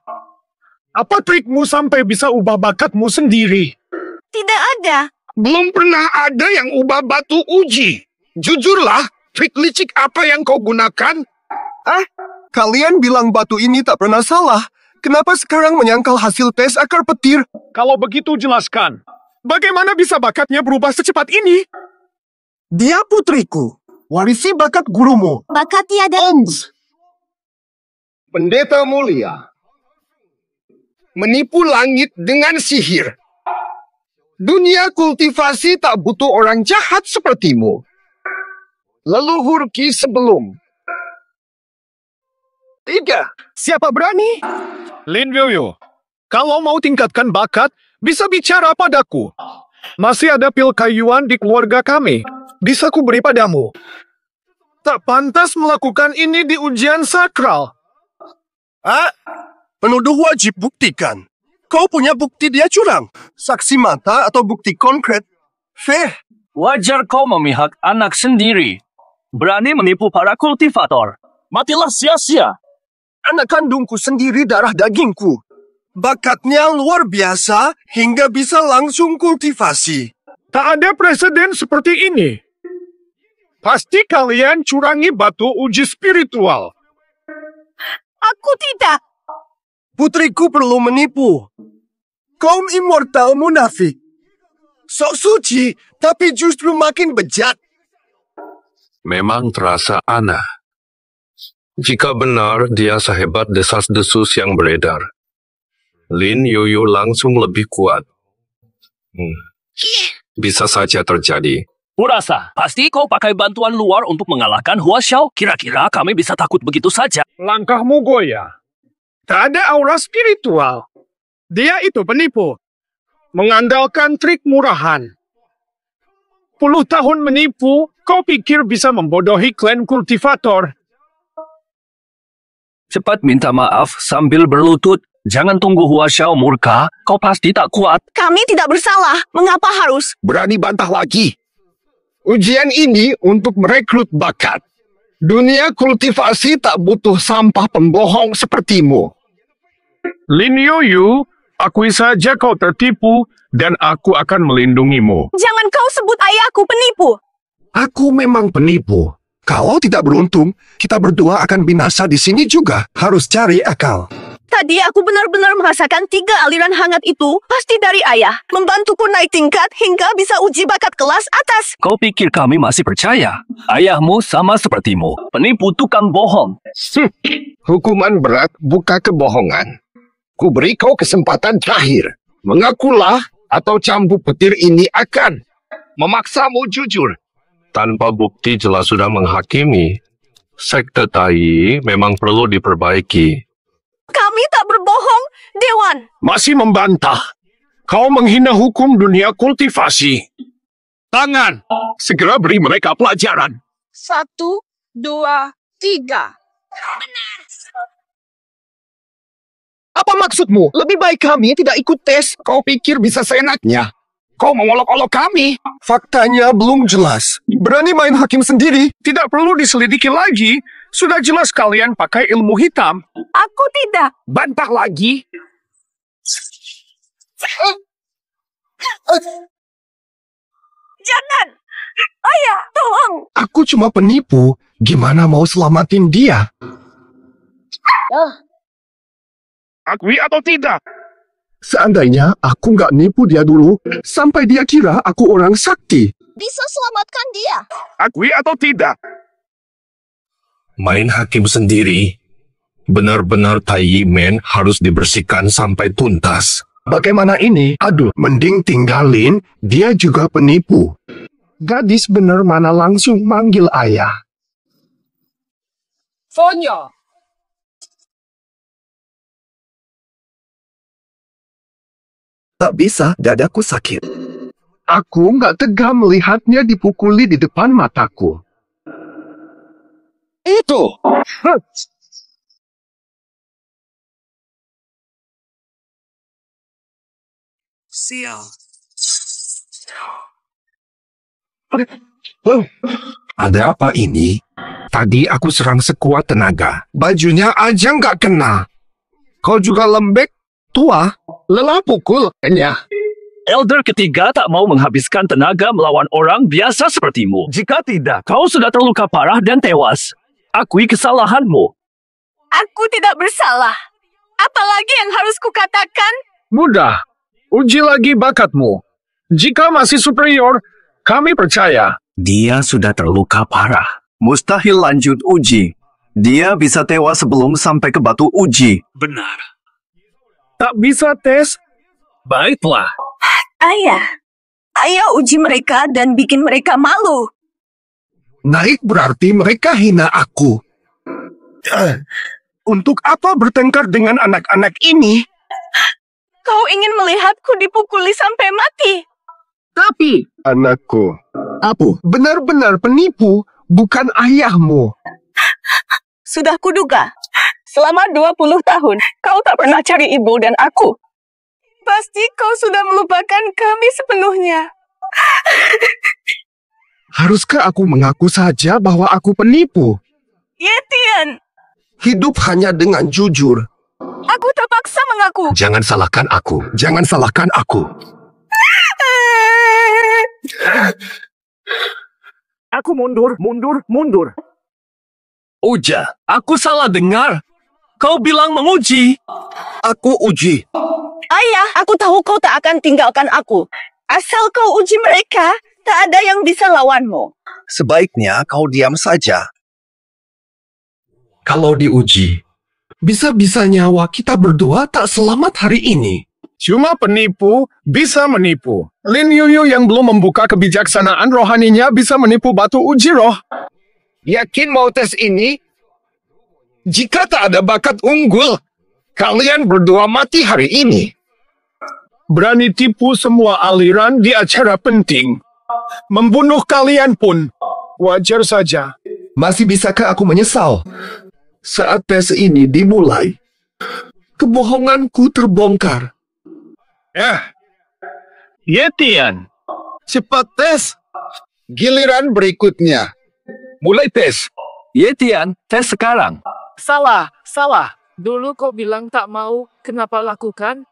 Apa trikmu sampai bisa ubah bakatmu sendiri? Tidak ada. Belum pernah ada yang ubah batu uji. Jujurlah, trik licik apa yang kau gunakan? Kalian bilang batu ini tak pernah salah. Kenapa sekarang menyangkal hasil tes akar petir? Kalau begitu jelaskan. Bagaimana bisa bakatnya berubah secepat ini? Dia putriku. Warisi bakat gurumu. Bakat tiada. Pendeta mulia, menipu langit dengan sihir. Dunia kultivasi tak butuh orang jahat sepertimu. Leluhur Ki sebelum. 3. Siapa berani? Lin Yoyo, kalau mau tingkatkan bakat, bisa bicara padaku. Masih ada pil kayuan di keluarga kami. Bisa ku beri padamu. Tak pantas melakukan ini di ujian sakral. Penuduh wajib buktikan. Kau punya bukti dia curang? Saksi mata atau bukti konkret? Feh, Wajar kau memihak anak sendiri. Berani menipu para kultivator. Matilah sia-sia. anak kandungku sendiri darah dagingku. Bakatnya luar biasa hingga bisa langsung kultivasi. Tak ada preseden seperti ini. Pasti kalian curangi batu uji spiritual. Aku tidak. Putriku perlu menipu. Kaum immortal munafik. Sok suci, tapi justru makin bejat. Memang terasa aneh. Jika benar dia sehebat desas-desus yang beredar, Lin Yuyu langsung lebih kuat. Bisa saja terjadi. Kurasa, pasti kau pakai bantuan luar untuk mengalahkan Hua Xiao. Kira-kira kami bisa takut begitu saja. Langkahmu goyah. Tak ada aura spiritual. Dia itu penipu. Mengandalkan trik murahan. 10 tahun menipu, kau pikir bisa membodohi klan kultivator. Cepat minta maaf sambil berlutut. Jangan tunggu Hua Xiao murka. Kau pasti tak kuat. Kami tidak bersalah. Mengapa harus? Berani bantah lagi. Ujian ini untuk merekrut bakat. Dunia kultivasi tak butuh sampah pembohong sepertimu. Lin Yuyu, akui saja kau tertipu dan aku akan melindungimu. Jangan kau sebut ayahku penipu. Aku memang penipu. Kalau tidak beruntung, kita berdua akan binasa di sini juga. Harus cari akal. Tadi aku benar-benar merasakan 3 aliran hangat itu pasti dari ayah. Membantuku naik tingkat hingga bisa uji bakat kelas atas. Kau pikir kami masih percaya? Ayahmu sama sepertimu. Penipu tukang bohong. Hukuman berat buka kebohongan. Ku beri kau kesempatan terakhir. Mengakulah atau cambuk petir ini akan memaksamu jujur. Tanpa bukti jelas sudah menghakimi, sekte Tai memang perlu diperbaiki. Kami tak berbohong, Dewan. Masih membantah. Kau menghina hukum dunia kultivasi. Tangan. Segera beri mereka pelajaran. 1, 2, 3. Apa maksudmu? Lebih baik kami tidak ikut tes. Kau pikir bisa seenaknya? Kau mengolok-olok kami. Faktanya belum jelas. Berani main hakim sendiri. Tidak perlu diselidiki lagi. Sudah jelas kalian pakai ilmu hitam. Aku tidak. Bantah lagi. Jangan. Ayah, tolong. Aku cuma penipu. Gimana mau selamatin dia? Akui atau tidak? Seandainya aku nggak nipu dia dulu, sampai dia kira aku orang sakti. Bisa selamatkan dia. Akui atau tidak? Main hakim sendiri. Benar-benar Tai Men harus dibersihkan sampai tuntas. Bagaimana ini? Aduh, mending tinggalin, dia juga penipu. Gadis bener mana langsung manggil ayah. Sonya. Tak bisa, dadaku sakit. Aku nggak tega melihatnya dipukuli di depan mataku. Itu. Sial. Ada apa ini? Tadi aku serang sekuat tenaga. Bajunya aja nggak kena. Kau juga lembek, tua, lelah pukulnya. Elder ketiga tak mau menghabiskan tenaga melawan orang biasa sepertimu. Jika tidak, kau sudah terluka parah dan tewas. Akui kesalahanmu. Aku tidak bersalah. Apalagi yang harus kukatakan? Mudah. Uji lagi bakatmu. Jika masih superior, kami percaya. Dia sudah terluka parah. Mustahil lanjut uji. Dia bisa tewas sebelum sampai ke batu uji. Benar. Tak bisa tes. Baiklah. Ayah uji mereka dan bikin mereka malu. Naik berarti mereka hina aku. Untuk apa bertengkar dengan anak-anak ini? Kau ingin melihatku dipukuli sampai mati. Tapi, anakku, aku benar-benar penipu, bukan ayahmu. Sudah kuduga. Selama 20 tahun, kau tak pernah cari ibu dan aku. Pasti kau sudah melupakan kami sepenuhnya. Haruskah aku mengaku saja bahwa aku penipu? Yetian, Hidup hanya dengan jujur. aku terpaksa mengaku. Jangan salahkan aku. Jangan salahkan aku. Aku mundur. Uja, aku salah dengar. Kau bilang menguji. Aku uji. Ayah, aku tahu kau tak akan tinggalkan aku. Asal kau uji mereka, tak ada yang bisa lawanmu. Sebaiknya kau diam saja. Kalau diuji, bisa-bisa nyawa kita berdua tak selamat hari ini. Cuma penipu bisa menipu. Lin Yuyu yang belum membuka kebijaksanaan rohaninya bisa menipu batu uji roh. Yakin mau tes ini? Jika tak ada bakat unggul, kalian berdua mati hari ini. Berani tipu semua aliran di acara penting. Membunuh kalian pun wajar saja. Masih bisakah aku menyesal? Saat tes ini dimulai, kebohonganku terbongkar. Yetian, cepat tes. Giliran berikutnya. Mulai tes. Yetian, tes sekarang. Salah. Dulu kau bilang tak mau, kenapa lakukan?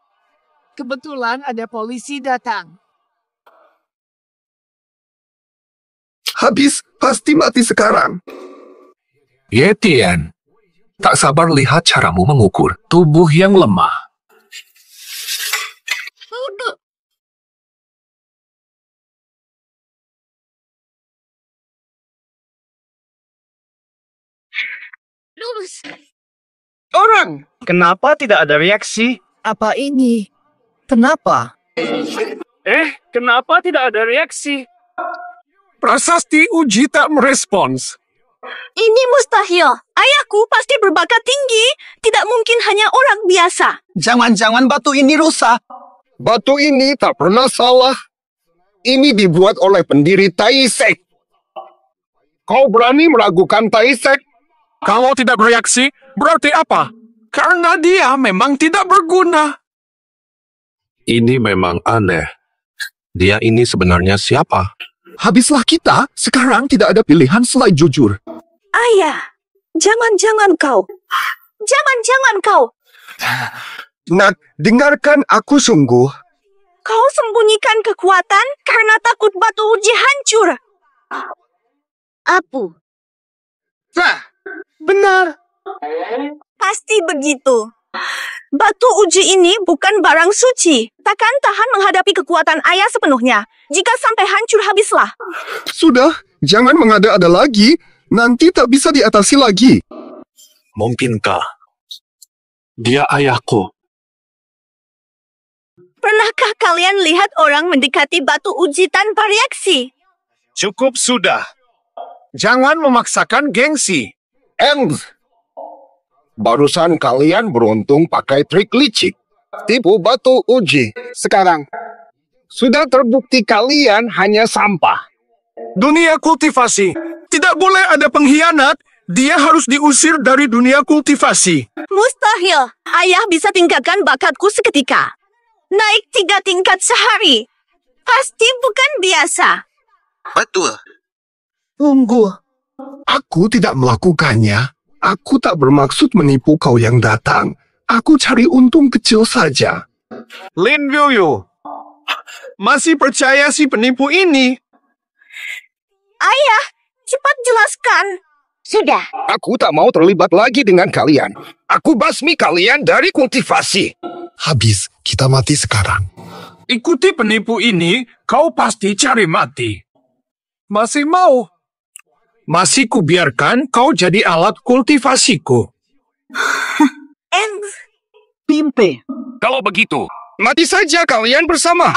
Kebetulan ada polisi datang. Habis, pasti mati sekarang. Yetian, tak sabar lihat caramu mengukur tubuh yang lemah. Lurus. Orang, kenapa tidak ada reaksi? Apa ini? Kenapa? Kenapa tidak ada reaksi? Prasasti uji tak merespons. Ini mustahil. Ayahku pasti berbakat tinggi. Tidak mungkin hanya orang biasa. Jangan-jangan batu ini rusak. Batu ini tak pernah salah. Ini dibuat oleh pendiri Taisek. Kau berani meragukan Taisek? Kalau tidak bereaksi, berarti apa? Karena dia memang tidak berguna. Ini memang aneh. Dia ini sebenarnya siapa? Habislah kita, sekarang tidak ada pilihan selain jujur. Ayah, jangan-jangan kau. Nak, dengarkan aku sungguh. Kau sembunyikan kekuatan karena takut batu uji hancur. Apu. Benar. Pasti begitu. Batu uji ini bukan barang suci. Takkan tahan menghadapi kekuatan ayah sepenuhnya. Jika sampai hancur, habislah. Sudah, jangan mengada-ada lagi. Nanti tak bisa diatasi lagi. Mungkinkah dia ayahku? Pernahkah kalian lihat orang mendekati batu uji tanpa reaksi? Cukup sudah. Jangan memaksakan gengsi. Barusan kalian beruntung pakai trik licik. Tipu batu uji. Sekarang, sudah terbukti kalian hanya sampah. Dunia kultivasi. Tidak boleh ada pengkhianat. Dia harus diusir dari dunia kultivasi. Mustahil. Ayah bisa tingkatkan bakatku seketika. Naik 3 tingkat sehari. Pasti bukan biasa. Betul. Tunggu. Aku tidak melakukannya. Aku tak bermaksud menipu kau yang datang. Aku cari untung kecil saja. Lin Yuyu, masih percaya si penipu ini? Ayah, cepat jelaskan. Sudah. Aku tak mau terlibat lagi dengan kalian. Aku basmi kalian dari kultivasi. Habis, kita mati sekarang. Ikuti penipu ini, kau pasti cari mati. Masih mau? Masih kubiarkan kau jadi alat kultivasiku. Pimpe. Kalau begitu, Mati saja kalian bersama.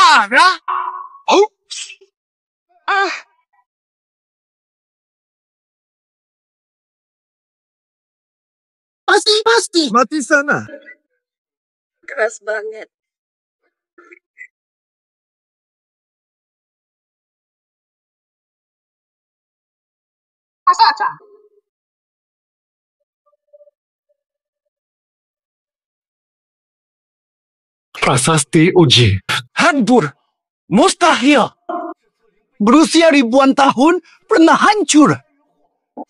Pasti. Mati sana. Keras banget. prasasti uji. Hancur. Mustahil. Berusia ribuan tahun, pernah hancur.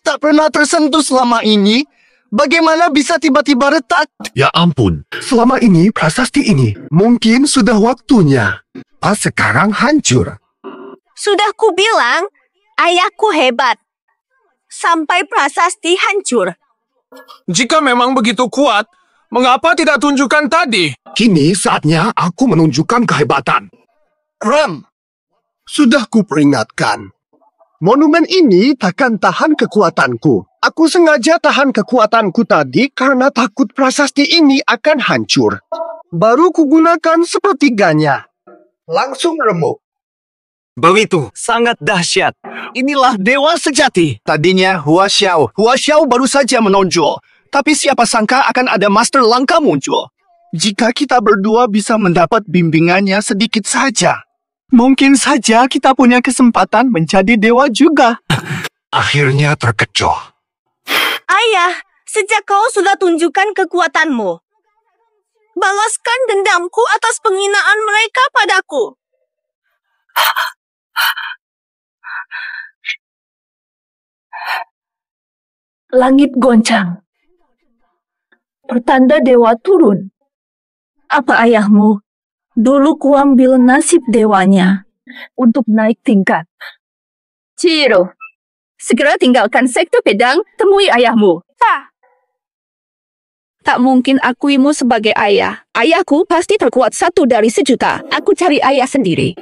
Tak pernah tersentuh selama ini. Bagaimana bisa tiba-tiba retak? Ya ampun, selama ini prasasti ini mungkin sudah waktunya. Pas sekarang hancur. Sudah kubilang, ayahku hebat. Sampai prasasti hancur. Jika memang begitu kuat, mengapa tidak tunjukkan tadi? Kini saatnya aku menunjukkan kehebatan. Ram, Sudah kuperingatkan. Monumen ini takkan tahan kekuatanku. Aku sengaja tahan kekuatanku tadi karena takut prasasti ini akan hancur. Baru kugunakan sepertiganya. Langsung remuk. begitu. Sangat dahsyat. Inilah dewa sejati. Tadinya Hua Xiao. Hua Xiao baru saja menonjol. Tapi siapa sangka akan ada Master Langka muncul. Jika kita berdua bisa mendapat bimbingannya sedikit saja, mungkin saja kita punya kesempatan menjadi dewa juga. Akhirnya terkecoh. Ayah, sejak kau sudah tunjukkan kekuatanmu. Balaskan dendamku atas penghinaan mereka padaku. Langit goncang. Pertanda dewa turun. Apa ayahmu? Dulu kuambil nasib dewanya untuk naik tingkat. Ciro, segera tinggalkan sekte pedang, temui ayahmu. Tak mungkin akuimu sebagai ayah. Ayahku pasti terkuat 1 dari 1.000.000. Aku cari ayah sendiri.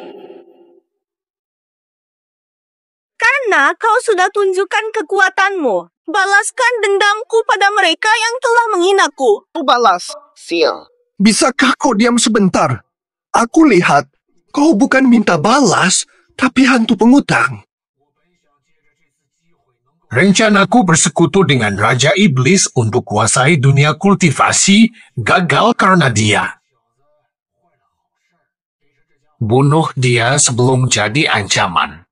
Karena kau sudah tunjukkan kekuatanmu. Balaskan dendamku pada mereka yang telah menghinaku. Balas, sial. Bisakah kau diam sebentar? Aku lihat kau bukan minta balas, tapi hantu pengutang. Rencanaku bersekutu dengan Raja Iblis untuk kuasai dunia kultivasi gagal karena dia. Bunuh dia sebelum jadi ancaman.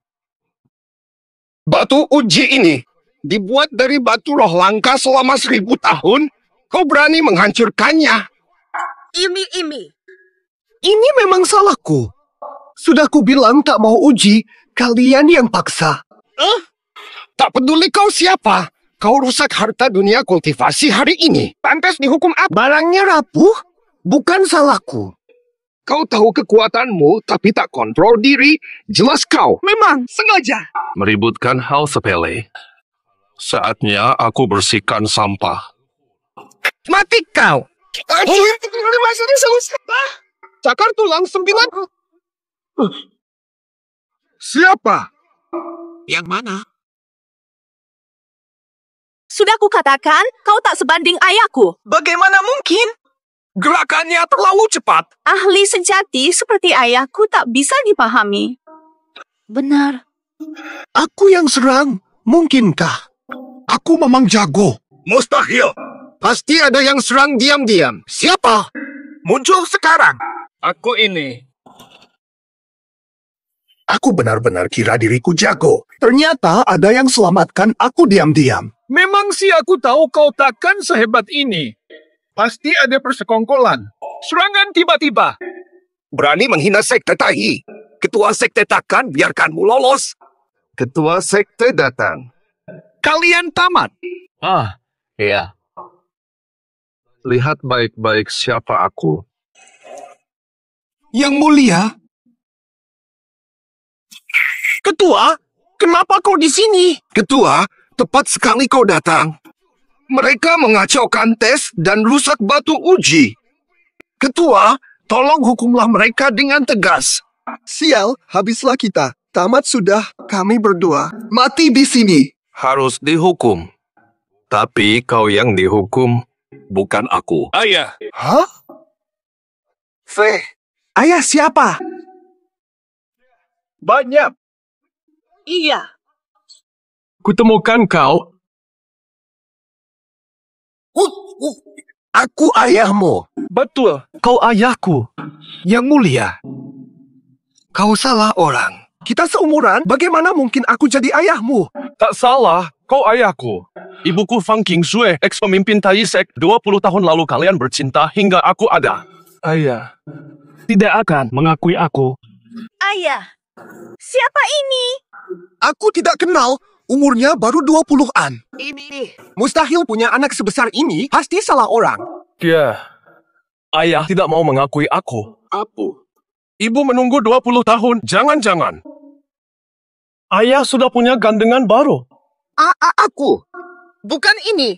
Batu uji ini dibuat dari batu roh langka selama 1000 tahun. Kau berani menghancurkannya. Ini memang salahku. Sudah kubilang tak mau uji, kalian yang paksa. Tak peduli kau siapa. Kau rusak harta dunia kultivasi hari ini. Pantas dihukum apa? Barangnya rapuh, bukan salahku. Kau tahu kekuatanmu, tapi tak kontrol diri. Jelas kau. Memang sengaja. Meributkan hal sepele. Saatnya aku bersihkan sampah. Mati kau. Cakar tulang 9. Siapa? Yang mana? Sudah kukatakan, kau tak sebanding ayahku. Bagaimana mungkin? Gerakannya terlalu cepat. Ahli sejati seperti ayahku tak bisa dipahami. Benar. Aku yang serang, mungkinkah? Aku memang jago. Mustahil. Pasti ada yang serang diam-diam. Siapa? Muncul sekarang. Aku ini. Aku benar-benar kira diriku jago. Ternyata ada yang selamatkan aku diam-diam. Memang sih aku tahu kau takkan sehebat ini. Pasti ada persekongkolan. Serangan tiba-tiba. Berani menghina sekte Tahi. Ketua sekte takkan biarkanmu lolos. Ketua sekte datang. Kalian tamat. Iya. Lihat baik-baik siapa aku. Yang mulia, Ketua, kenapa kau di sini? Ketua, tepat sekali kau datang. Mereka mengacaukan tes dan rusak batu uji. Ketua, tolong hukumlah mereka dengan tegas. sial, habislah kita. Tamat sudah, kami berdua. Mati di sini. Harus dihukum. Tapi kau yang dihukum, bukan aku. Ayah. Hah? Ayah siapa? Banyak. Iya. Kutemukan kau. Aku ayahmu. Betul. Kau ayahku. Yang mulia. Kau salah orang. Kita seumuran, bagaimana mungkin aku jadi ayahmu? Tak salah, kau ayahku. Ibuku Fang Qingshui, ex-pemimpin Tai Sek. 20 tahun lalu kalian bercinta hingga aku ada. Ayah. tidak akan mengakui aku. Ayah, siapa ini? Aku tidak kenal. Umurnya baru 20-an. Ini. Mustahil punya anak sebesar ini, pasti salah orang. Ya, ayah tidak mau mengakui aku. Apa? Ibu menunggu 20 tahun. Jangan-jangan. Ayah sudah punya gandengan baru. Aku. Bukan ini.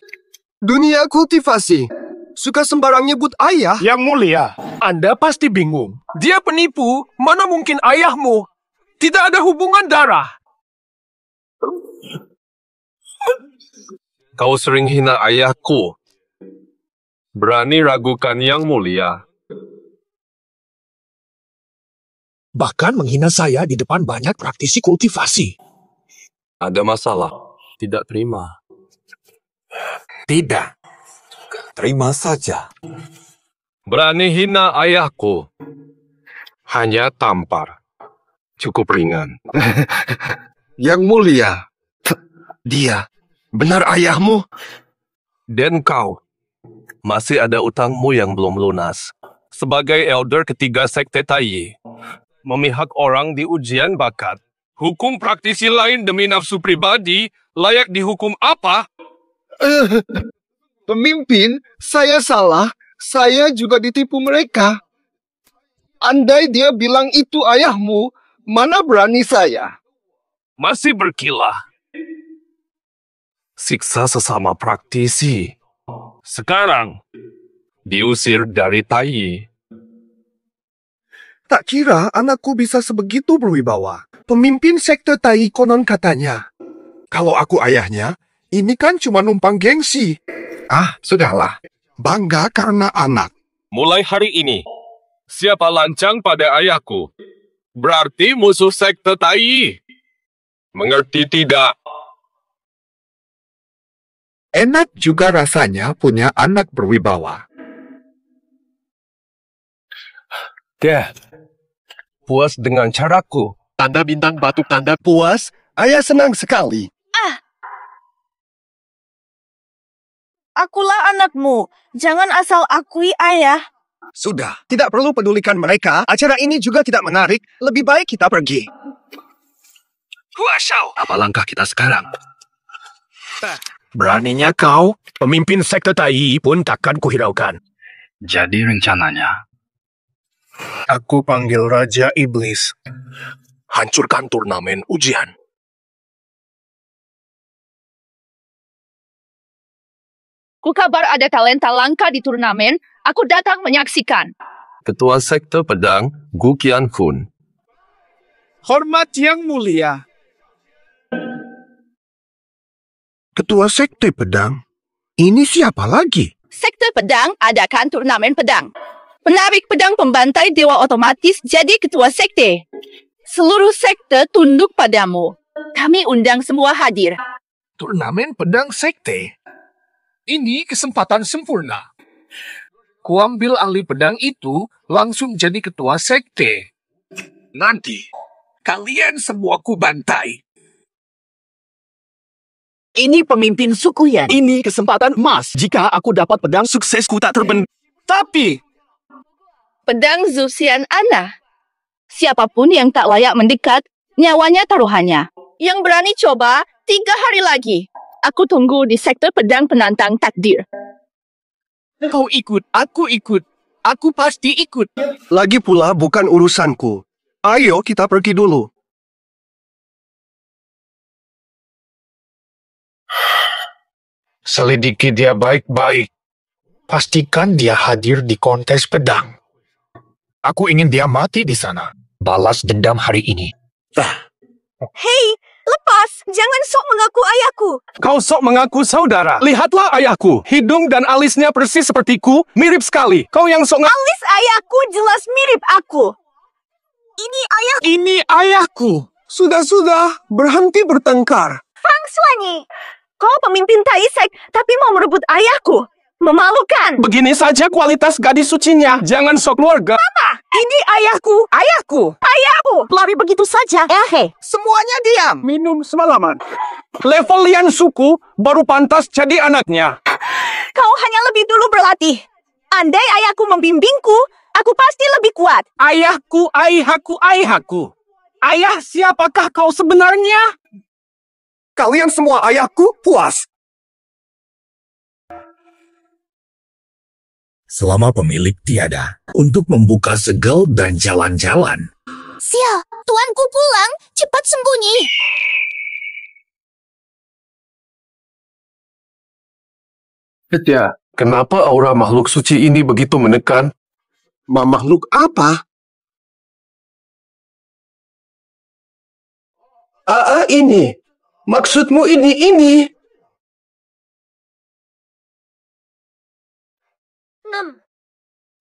Dunia kultivasi. Suka sembarang nyebut ayah. Yang mulia, Anda pasti bingung. Dia penipu. Mana mungkin ayahmu? Tidak ada hubungan darah. Kau sering hina ayahku. Berani ragukan Yang Mulia. Bahkan menghina saya di depan banyak praktisi kultivasi. Ada masalah? Tidak terima. Tidak. Terima saja. Berani hina ayahku. Hanya tampar. Cukup ringan. Yang Mulia, dia benar ayahmu? Dan kau, masih ada utangmu yang belum lunas. Sebagai elder ketiga sekte Taiyi, memihak orang di ujian bakat, hukum praktisi lain demi nafsu pribadi, layak dihukum apa? Pemimpin, saya salah. Saya juga ditipu mereka. Andai dia bilang itu ayahmu, mana berani saya? Masih berkilah. Siksa sesama praktisi. Sekarang, diusir dari Taiyi. Tak kira anakku bisa sebegitu berwibawa. Pemimpin sekte Taiyi konon katanya. Kalau aku ayahnya, ini kan cuma numpang gengsi. Sudahlah. Bangga karena anak. Mulai hari ini, siapa lancang pada ayahku, berarti musuh sekte Taiyi. Mengerti tidak? Enak juga rasanya punya anak berwibawa. Puas dengan caraku. Tanda bintang batu tanda puas. Ayah senang sekali. Akulah anakmu. Jangan asal akui ayah. Sudah, tidak perlu pedulikan mereka. Acara ini juga tidak menarik. Lebih baik kita pergi. Wow, apa langkah kita sekarang? Beraninya kau, pemimpin sekte Taiyi pun takkan kuhiraukan. Jadi rencananya, Aku panggil Raja Iblis. Hancurkan turnamen ujian. Ku kabar ada talenta langka di turnamen. Aku datang menyaksikan. Ketua Sekte Pedang, Gu Qianfun. Hormat Yang Mulia. Ketua Sekte Pedang? Ini siapa lagi? Sekte Pedang adakan turnamen pedang. Penarik pedang pembantai dewa otomatis jadi ketua sekte. Seluruh sekte tunduk padamu. Kami undang semua hadir. Turnamen pedang sekte? Ini kesempatan sempurna. Kuambil ahli pedang itu langsung jadi ketua sekte. Nanti, kalian semua kubantai. Ini pemimpin suku Yan. Ini kesempatan emas. Jika aku dapat pedang, suksesku tak terbendung. Tapi, Pedang Zusian Ana. Siapapun yang tak layak mendekat, nyawanya taruhannya. Yang berani coba, 3 hari lagi. Aku tunggu di sektor pedang penantang takdir. kau ikut, aku ikut. Aku pasti ikut. Lagi pula bukan urusanku. Ayo kita pergi dulu. Selidiki dia baik-baik. Pastikan dia hadir di kontes pedang. Aku ingin dia mati di sana. Balas dendam hari ini. Hei, lepas! Jangan sok mengaku ayahku. Kau sok mengaku saudara. Lihatlah ayahku. Hidung dan alisnya persis sepertiku, mirip sekali. Kau yang sok Alis ayahku jelas mirip aku. Ini ayahku. Sudah-sudah, berhenti bertengkar. Fang Suanyi, kau pemimpin Taisek tapi mau merebut ayahku. Memalukan. begini saja kualitas gadis sucinya. Jangan sok keluarga. Mama, ini ayahku. Ayahku. Lari begitu saja. Semuanya diam. Minum semalaman. Level Lian suku baru pantas jadi anaknya. Kau hanya lebih dulu berlatih. Andai ayahku membimbingku, Aku pasti lebih kuat. Ayahku. Ayah, siapakah kau sebenarnya? Kalian semua ayahku puas. Selama pemilik tiada, untuk membuka segel dan jalan-jalan. Sial, tuanku pulang. Cepat sembunyi. Petya, kenapa aura makhluk suci ini begitu menekan? Makhluk apa? Ini. Maksudmu ini.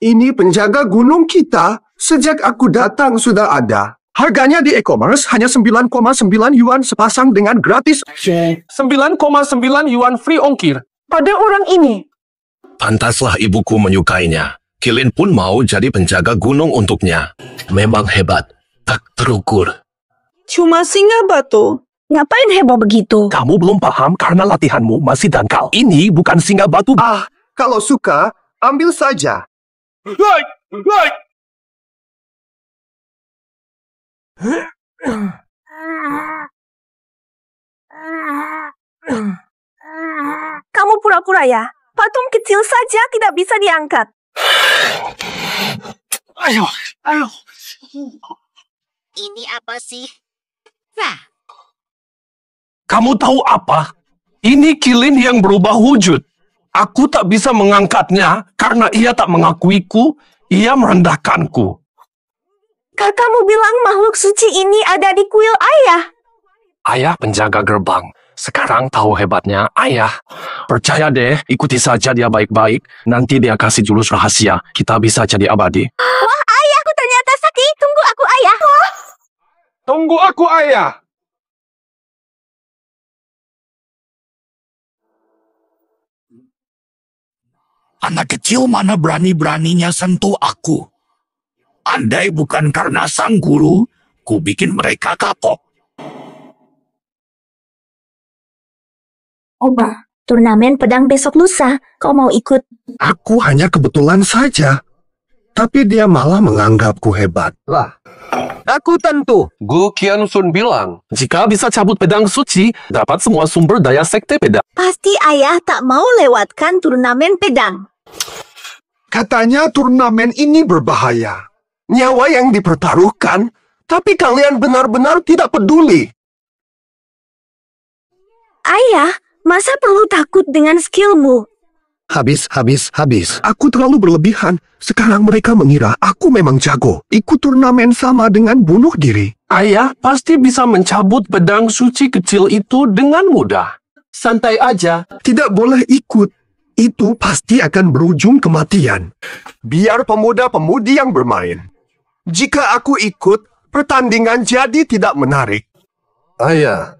Ini penjaga gunung kita. Sejak aku datang sudah ada. Harganya di e-commerce hanya 9,9 yuan sepasang dengan gratis. 9,9 yuan free ongkir. Pada orang ini. Pantaslah ibuku menyukainya. Kilin pun mau jadi penjaga gunung untuknya. Memang hebat, tak terukur. Cuma singa batu. Ngapain heboh begitu? Kamu belum paham karena latihanmu masih dangkal. Ini bukan singa batu. Kalau suka, ambil saja. Kamu pura-pura ya? Patung kecil saja tidak bisa diangkat. Ayo. Ini apa sih? Kamu tahu apa? Ini kilin yang berubah wujud. Aku tak bisa mengangkatnya karena ia tak mengakuiku, ia merendahkanku. Kakakmu bilang makhluk suci ini ada di kuil ayah. Ayah penjaga gerbang. Sekarang tahu hebatnya ayah. Percaya deh, ikuti saja dia baik-baik. Nanti dia kasih jurus rahasia. Kita bisa jadi abadi. Wah, ayahku ternyata sakti. Tunggu aku, ayah. Tunggu aku, ayah. Anak kecil mana berani-beraninya sentuh aku. Andai bukan karena sang guru, ku bikin mereka kapok. Oba, turnamen pedang besok lusa. Kau mau ikut? Aku hanya kebetulan saja. Tapi dia malah menganggapku hebat. Lah, aku tentu. Gu Qiansun bilang, Jika bisa cabut pedang suci, dapat semua sumber daya sekte pedang. Pasti ayah tak mau lewatkan turnamen pedang. Katanya turnamen ini berbahaya. Nyawa yang dipertaruhkan, tapi kalian benar-benar tidak peduli. Ayah, masa perlu takut dengan skillmu? Habis. Aku terlalu berlebihan. Sekarang mereka mengira aku memang jago. Ikut turnamen sama dengan bunuh diri. Ayah pasti bisa mencabut pedang suci kecil itu dengan mudah. Santai aja. Tidak boleh ikut. Itu pasti akan berujung kematian. Biar pemuda-pemudi yang bermain. Jika aku ikut, pertandingan jadi tidak menarik. ayah,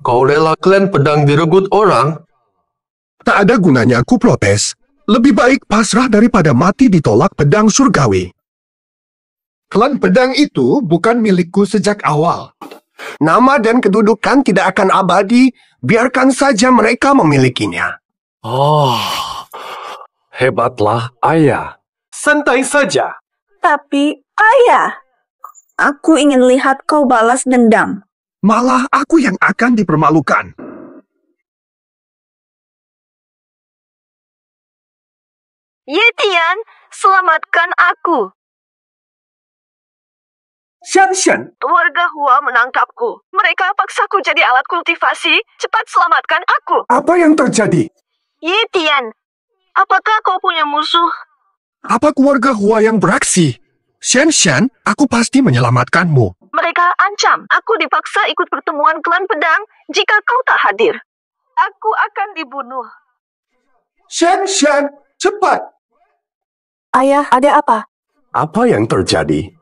kau relakan pedang direbut orang? Tak ada gunanya aku protes. Lebih baik pasrah daripada mati ditolak pedang surgawi. Klan pedang itu bukan milikku sejak awal. Nama dan kedudukan tidak akan abadi, biarkan saja mereka memilikinya. Oh, hebatlah ayah. Santai saja. Tapi, ayah, aku ingin lihat kau balas dendam. Malah aku yang akan dipermalukan. Yetian, selamatkan aku. Shen. Warga Hua menangkapku. Mereka paksaku jadi alat kultivasi. Cepat selamatkan aku. Apa yang terjadi? Yetian, apakah kau punya musuh? Apa keluarga Hua yang beraksi? Shen, aku pasti menyelamatkanmu. Mereka ancam. Aku dipaksa ikut pertemuan klan pedang jika kau tak hadir. Aku akan dibunuh. Shen, cepat. Ayah, ada apa? Apa yang terjadi?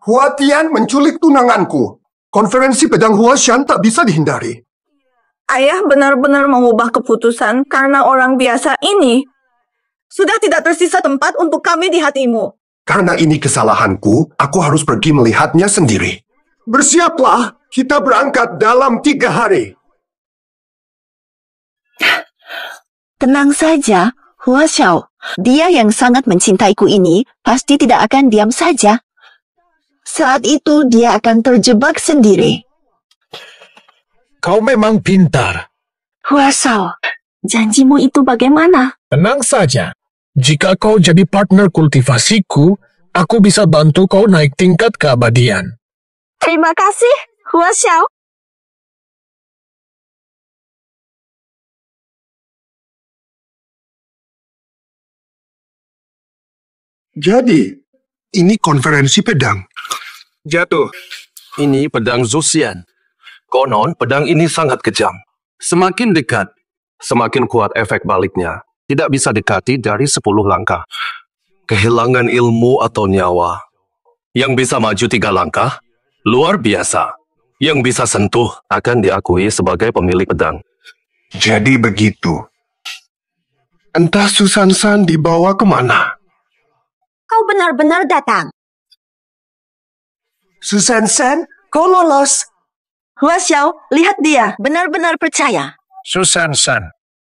Hua Tian menculik tunanganku. Konferensi pedang Hua Shan tak bisa dihindari. Ayah benar-benar mengubah keputusan karena orang biasa ini. Sudah tidak tersisa tempat untuk kami di hatimu. Karena ini kesalahanku, aku harus pergi melihatnya sendiri. Bersiaplah, kita berangkat dalam 3 hari. Tenang saja, Hua Xiao, dia yang sangat mencintaiku ini pasti tidak akan diam saja. Saat itu dia akan terjebak sendiri. Kau memang pintar. Hua Xiao, janjimu itu bagaimana? Tenang saja. Jika kau jadi partner kultivasiku, aku bisa bantu kau naik tingkat keabadian. Terima kasih, Hua Xiao. Jadi, ini konferensi pedang. Jatuh. Ini pedang Zuxian. Konon, pedang ini sangat kejam. Semakin dekat, semakin kuat efek baliknya. Tidak bisa dekati dari 10 langkah. Kehilangan ilmu atau nyawa. Yang bisa maju 3 langkah, luar biasa. Yang bisa sentuh akan diakui sebagai pemilik pedang. Jadi begitu. Entah Susan San dibawa kemana. Kau benar-benar datang. Susan San, kau lolos. Hua Xiao, lihat dia, benar-benar percaya. Susan San,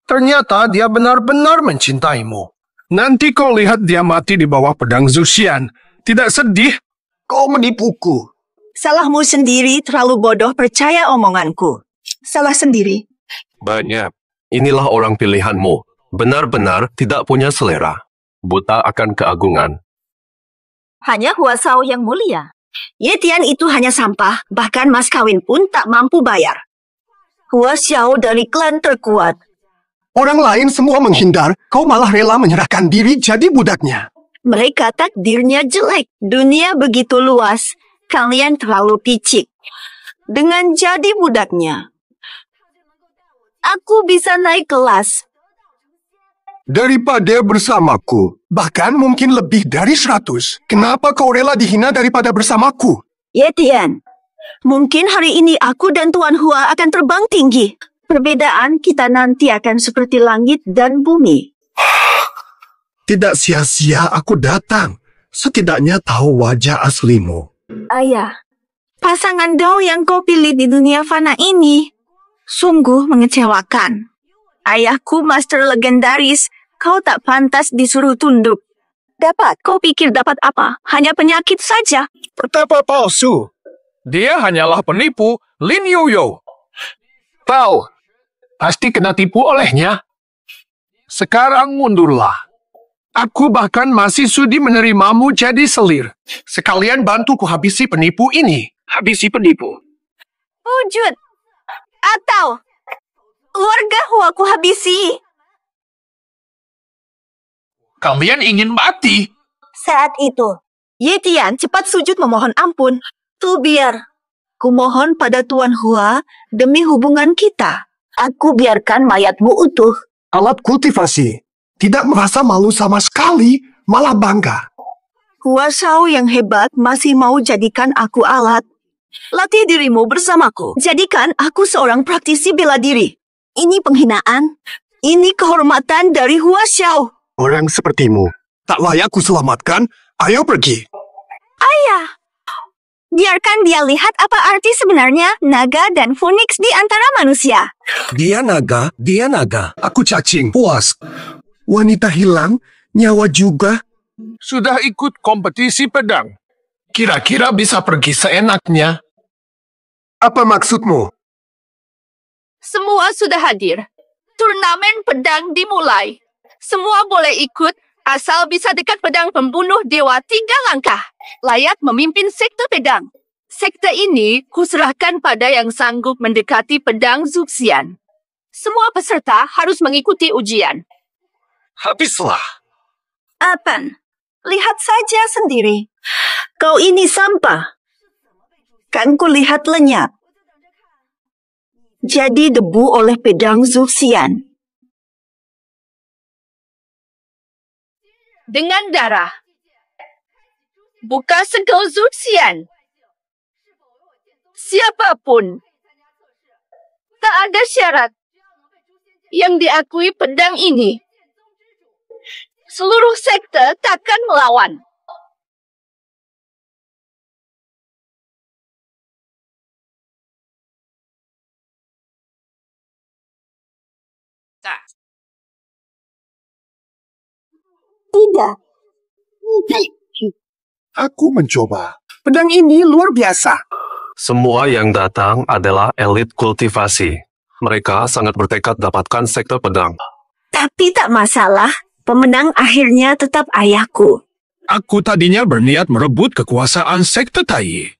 ternyata dia benar-benar mencintaimu. Nanti kau lihat dia mati di bawah pedang Zuxian. Tidak sedih? Kau menipuku. Salahmu sendiri, terlalu bodoh percaya omonganku. Salah sendiri. Banyak. Inilah orang pilihanmu. Benar-benar tidak punya selera. Buta akan keagungan. Hanya Hua Xiao yang mulia. Ye Tian itu hanya sampah, bahkan mas kawin pun tak mampu bayar. Hua Xiao dari klan terkuat. Orang lain semua menghindar, kau malah rela menyerahkan diri jadi budaknya. Mereka takdirnya jelek. Dunia begitu luas, kalian terlalu picik. Dengan jadi budaknya, aku bisa naik kelas. Daripada bersamaku, bahkan mungkin lebih dari 100. Kenapa kau rela dihina daripada bersamaku? Ye Tian, mungkin hari ini aku dan Tuan Hua akan terbang tinggi. Perbedaan kita nanti akan seperti langit dan bumi. Tidak sia-sia aku datang. Setidaknya tahu wajah aslimu. Ayah, pasangan Dao yang kau pilih di dunia fana ini sungguh mengecewakan. Ayahku master legendaris, kau tak pantas disuruh tunduk. Dapat, kau pikir dapat apa? Hanya penyakit saja. Betapa palsu. Dia hanyalah penipu Lin Yoyo. Tahu, pasti kena tipu olehnya. Sekarang mundurlah. Aku bahkan masih sudi menerimamu jadi selir. Sekalian bantu ku habisi penipu ini. Habisi penipu. Wujud. Atau keluarga Hua ku habisi. Kalian ingin mati? Saat itu, Ye Tian cepat sujud memohon ampun. Tu biar. Kumohon pada Tuan Hua demi hubungan kita. Aku biarkan mayatmu utuh. Alat kultivasi. Tidak merasa malu sama sekali, malah bangga. Hua Xiao yang hebat masih mau jadikan aku alat. Latih dirimu bersamaku. Jadikan aku seorang praktisi bela diri. Ini penghinaan. Ini kehormatan dari Hua Xiao. Orang sepertimu tak layak kuselamatkan. Ayo pergi. Ayah, biarkan dia lihat apa arti sebenarnya naga dan phoenix di antara manusia. Dia naga, dia naga. Aku cacing, puas. Wanita hilang, nyawa juga. Sudah ikut kompetisi pedang. Kira-kira bisa pergi seenaknya. Apa maksudmu? Semua sudah hadir. Turnamen pedang dimulai. Semua boleh ikut, asal bisa dekat pedang pembunuh dewa 3 langkah. Layak memimpin sekte pedang. Sekte ini kuserahkan pada yang sanggup mendekati pedang Zuxian. Semua peserta harus mengikuti ujian. Habislah. Apan, lihat saja sendiri. Kau ini sampah. Kan kulihat lenyap. Jadi debu oleh pedang Zuxian. Dengan darah. Buka segel Zuxian. Siapapun. Tak ada syarat yang diakui pedang ini. Seluruh sekte takkan melawan. tidak. Aku mencoba. Pedang ini luar biasa. Semua yang datang adalah elit kultivasi. Mereka sangat bertekad dapatkan sekte pedang. Tapi tak masalah, pemenang akhirnya tetap ayahku. Aku tadinya berniat merebut kekuasaan sekte Tai.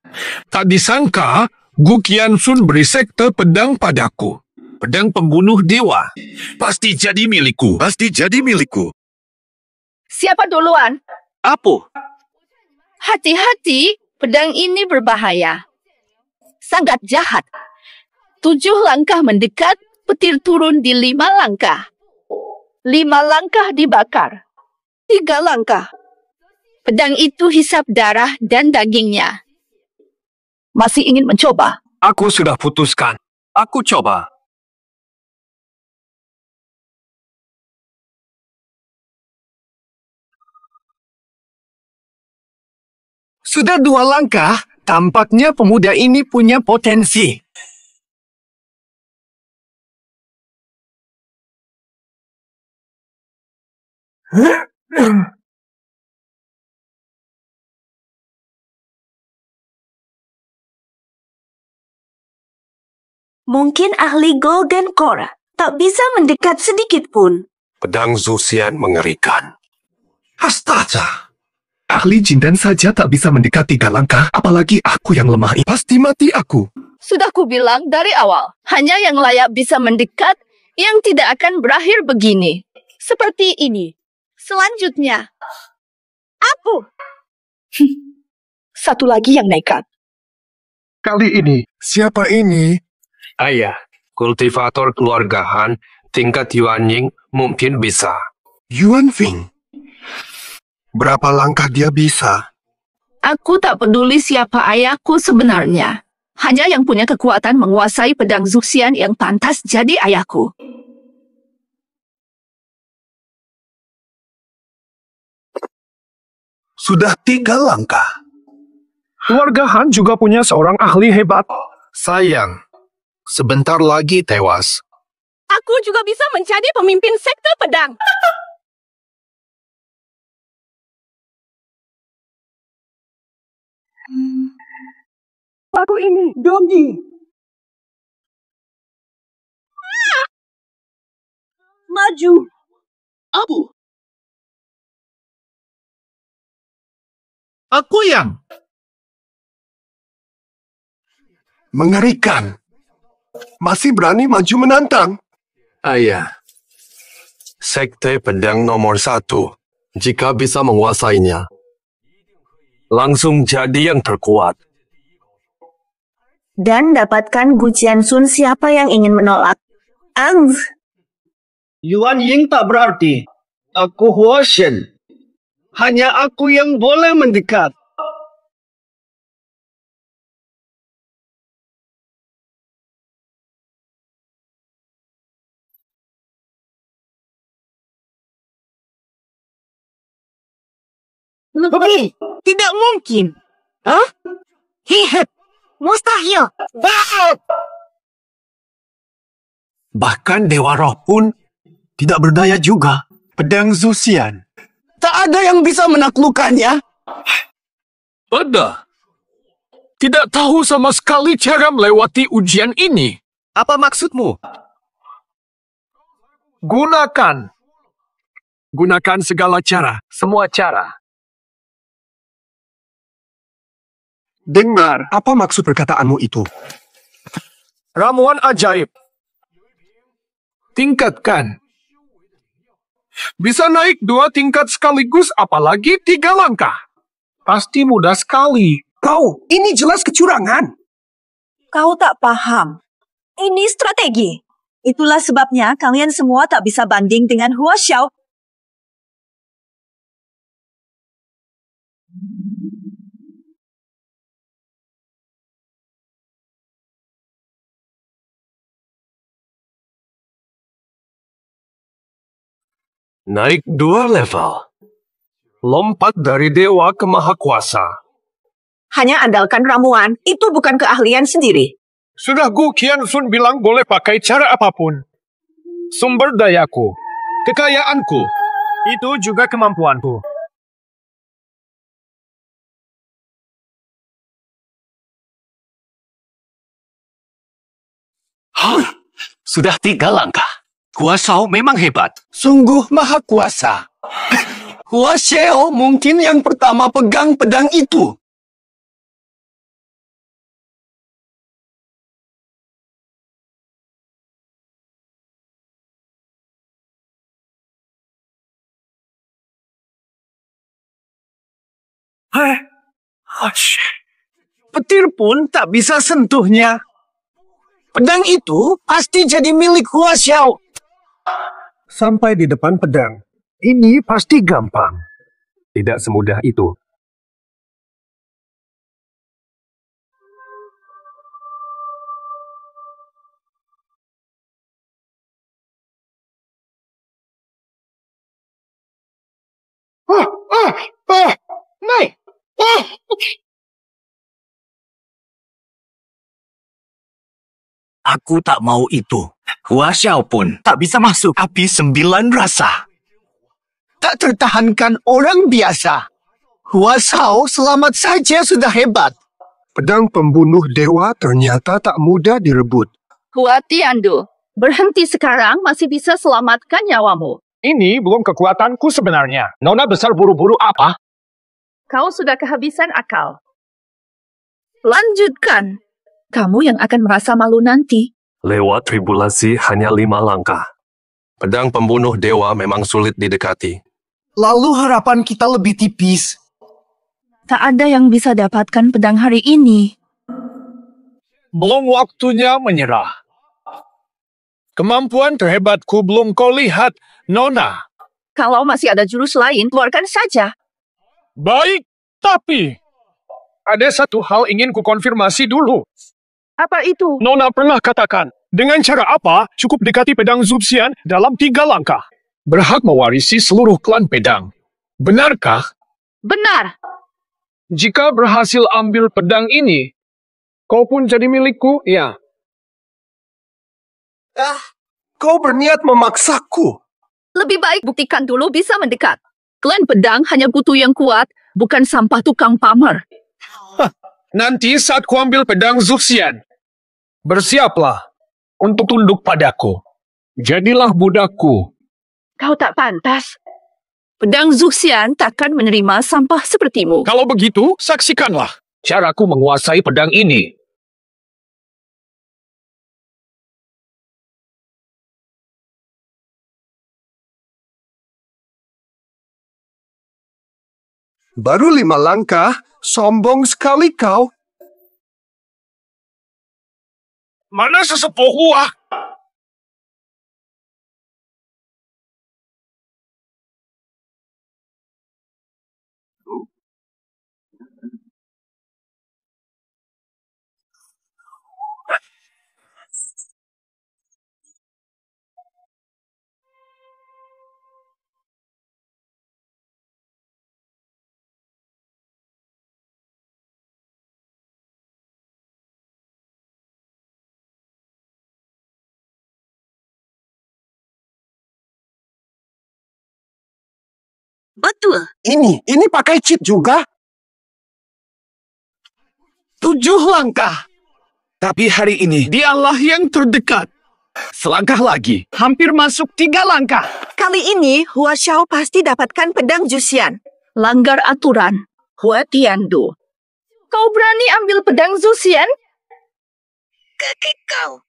Tak disangka, Gu Qiansun beri sekte pedang padaku. Pedang pembunuh dewa. Pasti jadi milikku. Pasti jadi milikku. Siapa duluan? Apu. Hati-hati, pedang ini berbahaya. Sangat jahat. 7 langkah mendekat, petir turun di 5 langkah. 5 langkah dibakar. 3 langkah. Pedang itu hisap darah dan dagingnya. Masih ingin mencoba? Aku sudah putuskan. Aku coba. Sudah 2 langkah, tampaknya pemuda ini punya potensi. Mungkin ahli Golden Core tak bisa mendekat sedikit pun. Pedang Zuxian mengerikan. Astaga! Ahli Jindan saja tak bisa mendekat 3 langkah, apalagi aku yang lemah ini. Pasti mati aku. Sudah kubilang dari awal, hanya yang layak bisa mendekat yang tidak akan berakhir begini. Seperti ini. Selanjutnya. Apu. Satu lagi yang nekat. Kali ini, siapa ini? Ayah, kultivator keluarga Han, tingkat Yuan Ying mungkin bisa. Yuan Fing. Berapa langkah dia bisa? Aku tak peduli siapa ayahku sebenarnya. Hanya yang punya kekuatan menguasai pedang Zuxian yang pantas jadi ayahku. Sudah 3 langkah. Keluarga Han juga punya seorang ahli hebat. Sayang, sebentar lagi tewas. Aku juga bisa menjadi pemimpin sekte pedang. Aku ini, Donggi. Maju. Abu. Aku yang. Mengerikan. Masih berani maju menantang. Ayah, sekte pedang nomor 1, jika bisa menguasainya, langsung jadi yang terkuat. Dan dapatkan Gu Qiansun siapa yang ingin menolak. Yuan Ying tak berarti. Aku Huo Shen. Hanya aku yang boleh mendekat. Lebih. Tidak mungkin. Hah? Hihip. Mustahil. Bahkan Dewa Roh pun tidak berdaya juga. Pedang Zuxian. Tak ada yang bisa menaklukkannya. Ada. Tidak tahu sama sekali cara melewati ujian ini. Apa maksudmu? Gunakan. Gunakan segala cara. Semua cara. Dengar, apa maksud perkataanmu itu? Ramuan ajaib. Tingkatkan. Bisa naik 2 tingkat sekaligus, apalagi 3 langkah. Pasti mudah sekali. Kau, ini jelas kecurangan. Kau tak paham. Ini strategi. Itulah sebabnya kalian semua tak bisa banding dengan Hua Xiao. Naik 2 level. Lompat dari dewa ke maha kuasa. Hanya andalkan ramuan, itu bukan keahlian sendiri. Sudah Gu Qiansun bilang boleh pakai cara apapun. Sumber dayaku, kekayaanku, Itu juga kemampuanku. Sudah 3 langkah. Hua Shao memang hebat. Sungguh maha kuasa. Hua Xiao mungkin yang pertama pegang pedang itu. Petir pun tak bisa sentuhnya. Pedang itu pasti jadi milik Hua Xiao. Sampai di depan pedang. Ini pasti gampang. Tidak semudah itu. Naik. Aku tak mau itu. Hua Xiao pun tak bisa masuk api 9 rasa. Tak tertahankan orang biasa. Hua Xiao selamat saja sudah hebat. Pedang pembunuh dewa ternyata tak mudah direbut. Hua Tiandu, berhenti sekarang masih bisa selamatkan nyawamu. Ini belum kekuatanku sebenarnya. Nona besar buru-buru apa? Kau sudah kehabisan akal. Lanjutkan. Kamu yang akan merasa malu nanti. Lewat tribulasi hanya 5 langkah. Pedang pembunuh dewa memang sulit didekati. Lalu harapan kita lebih tipis. Tak ada yang bisa dapatkan pedang hari ini. Belum waktunya menyerah. Kemampuan terhebatku belum kau lihat, Nona. Kalau masih ada jurus lain, keluarkan saja. Baik, tapi ada satu hal ingin kukonfirmasi dulu. Apa itu? Nona pernah katakan, dengan cara apa cukup dekati pedang Zubsian dalam 3 langkah. Berhak mewarisi seluruh klan pedang. Benarkah? Benar. Jika berhasil ambil pedang ini, kau pun jadi milikku, ya. Kau berniat memaksaku. Lebih baik buktikan dulu bisa mendekat. Klan pedang hanya butuh yang kuat, bukan sampah tukang pamer. Nanti saat kuambil pedang Zubsian, bersiaplah untuk tunduk padaku. Jadilah budakku. Kau tak pantas. Pedang Zuxian takkan menerima sampah sepertimu. Kalau begitu, saksikanlah caraku menguasai pedang ini. Baru 5 langkah, sombong sekali kau. Mana sesepuh Hua? Betul. Ini pakai cheat juga. 7 langkah. Tapi hari ini dialah yang terdekat. Selangkah lagi, hampir masuk 3 langkah. Kali ini Hua Xiao pasti dapatkan pedang Zuxian. Langgar aturan. Hua Tiandu. Kau berani ambil pedang Zuxian? Kaki kau.